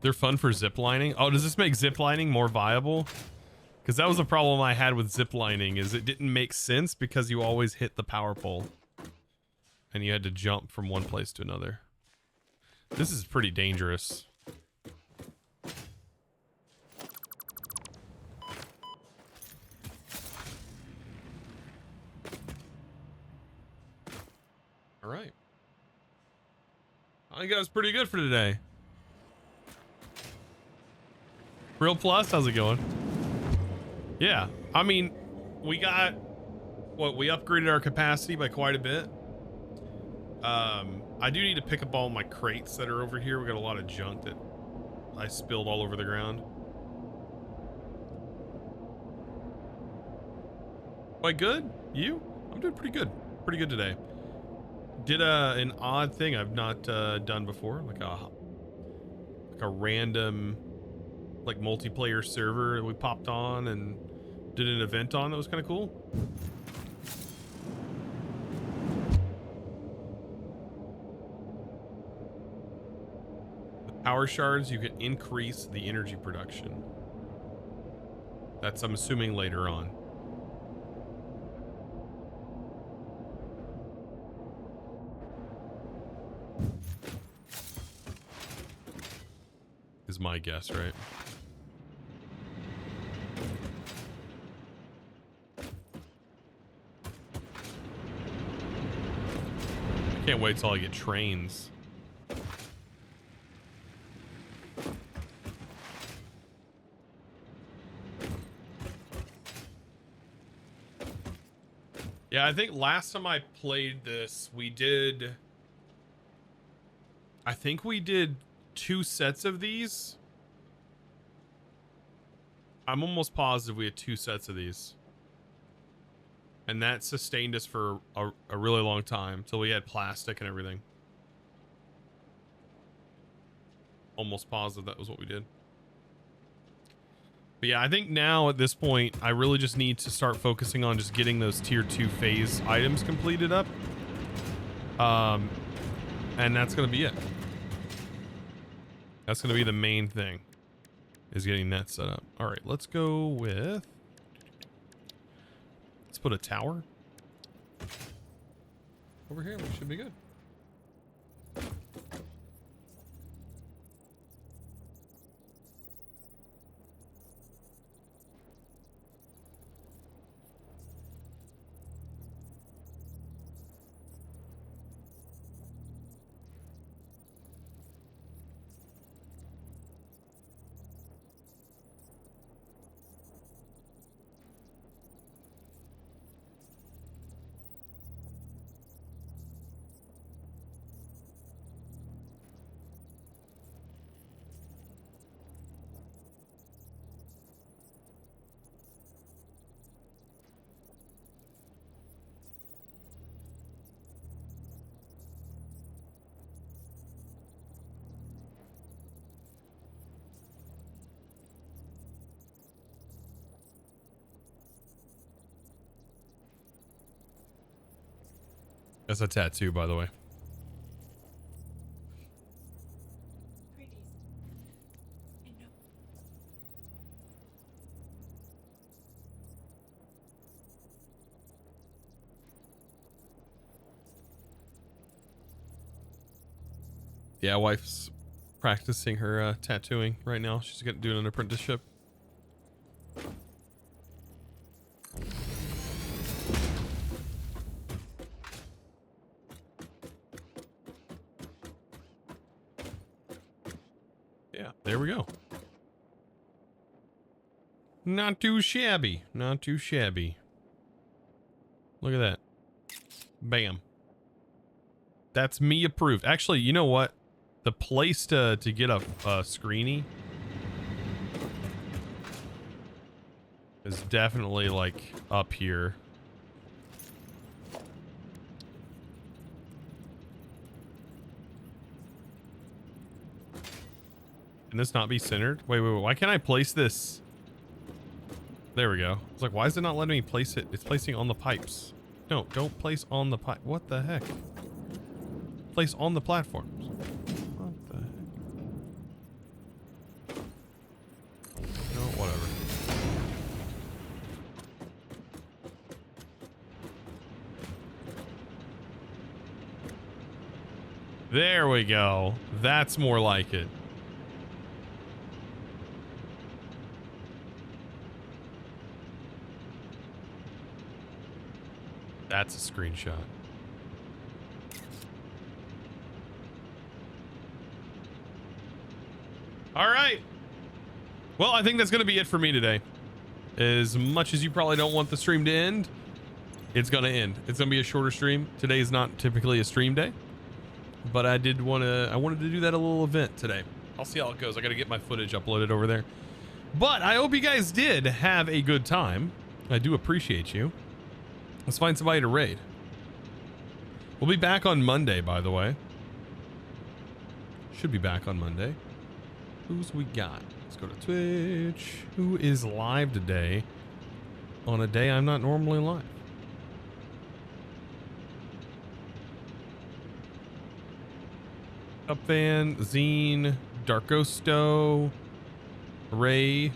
They're fun for ziplining. Oh, does this make ziplining more viable? Because that was a problem I had with ziplining, is it didn't make sense because you always hit the power pole. And you had to jump from one place to another. This is pretty dangerous. All right. I think that was pretty good for today. Real Plus, how's it going? Yeah, I mean, we got what, we upgraded our capacity by quite a bit. I do need to pick up all my crates that are over here. We got a lot of junk that I spilled all over the ground. Quite good. You? I'm doing pretty good. Pretty good today. Did an odd thing I've not done before, like a random like multiplayer server that we popped on and did an event on. That was kind of cool. The power shards, you can increase the energy production. That's, I'm assuming, later on. Is my guess, right? Can't wait till I get trains. Yeah, I think last time I played this, we did... I think we did 2 sets of these. I'm almost positive we had 2 sets of these. And that sustained us for a really long time, till we had plastic and everything. Almost positive that was what we did. But yeah, I think now at this point, I really just need to start focusing on just getting those tier 2 phase items completed up. And that's going to be it. That's going to be the main thing, is getting that set up. All right, let's go with... Let's put a tower over here. We should be good. That's a tattoo, by the way. Yeah, wife's practicing her tattooing right now. She's doing an apprenticeship. Yeah, there we go. Not too shabby. Not too shabby. Look at that. Bam. That's me approved. Actually, you know what? The place to get a screeny is definitely like up here. Can this not be centered? Wait, why can't I place this? There we go. It's like, why is it not letting me place it? It's placing on the pipes. No, don't place on the pipe. What the heck? Place on the platforms. What the heck? No, whatever. There we go. That's more like it. That's a screenshot. All right. Well, I think that's going to be it for me today. As much as you probably don't want the stream to end, it's going to end. It's going to be a shorter stream. Today is not typically a stream day, but I wanted to do that a little event today. I'll see how it goes. I got to get my footage uploaded over there. But I hope you guys did have a good time. I do appreciate you. Let's find somebody to raid. We'll be back on Monday, by the way. Should be back on Monday. Who's we got? Let's go to Twitch. Who is live today on a day I'm not normally live? Upvan, Zine, Darkosto, Ray.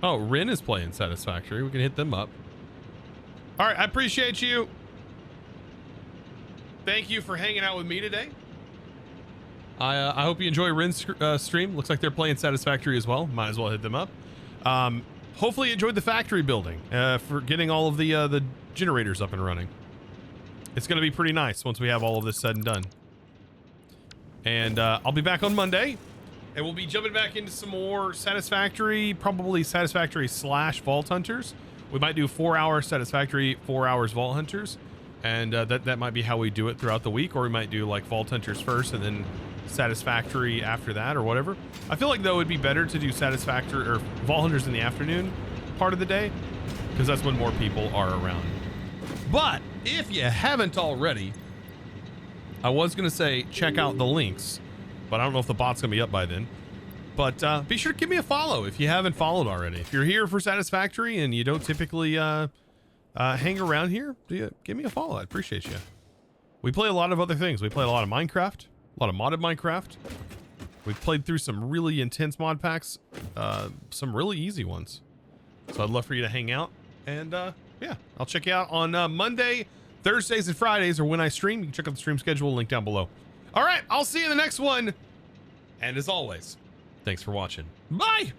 Oh, Rin is playing Satisfactory. We can hit them up. All right, I appreciate you. Thank you for hanging out with me today. I hope you enjoy Rin's stream. Looks like they're playing Satisfactory as well. Might as well hit them up. Hopefully you enjoyed the factory building for getting all of the generators up and running. It's going to be pretty nice once we have all of this said and done. And I'll be back on Monday, and we'll be jumping back into some more Satisfactory, probably Satisfactory / Vault Hunters. We might do 4-hour Satisfactory, 4 hours Vault Hunters, and that might be how we do it throughout the week, or we might do like Vault Hunters first and then Satisfactory after that, or whatever. I feel like though it'd be better to do Satisfactory or Vault Hunters in the afternoon part of the day, because that's when more people are around. But if you haven't already, I was gonna say check out the links, but I don't know if the bot's gonna be up by then. But be sure to give me a follow if you haven't followed already. If you're here for Satisfactory and you don't typically hang around here, give me a follow. I appreciate you. We play a lot of other things. We play a lot of Minecraft, a lot of modded Minecraft. We've played through some really intense mod packs, some really easy ones. So I'd love for you to hang out. And yeah, I'll check you out on Monday, Thursdays, and Fridays, or when I stream. You can check out the stream schedule, link down below. All right, I'll see you in the next one. And as always, thanks for watching. Bye!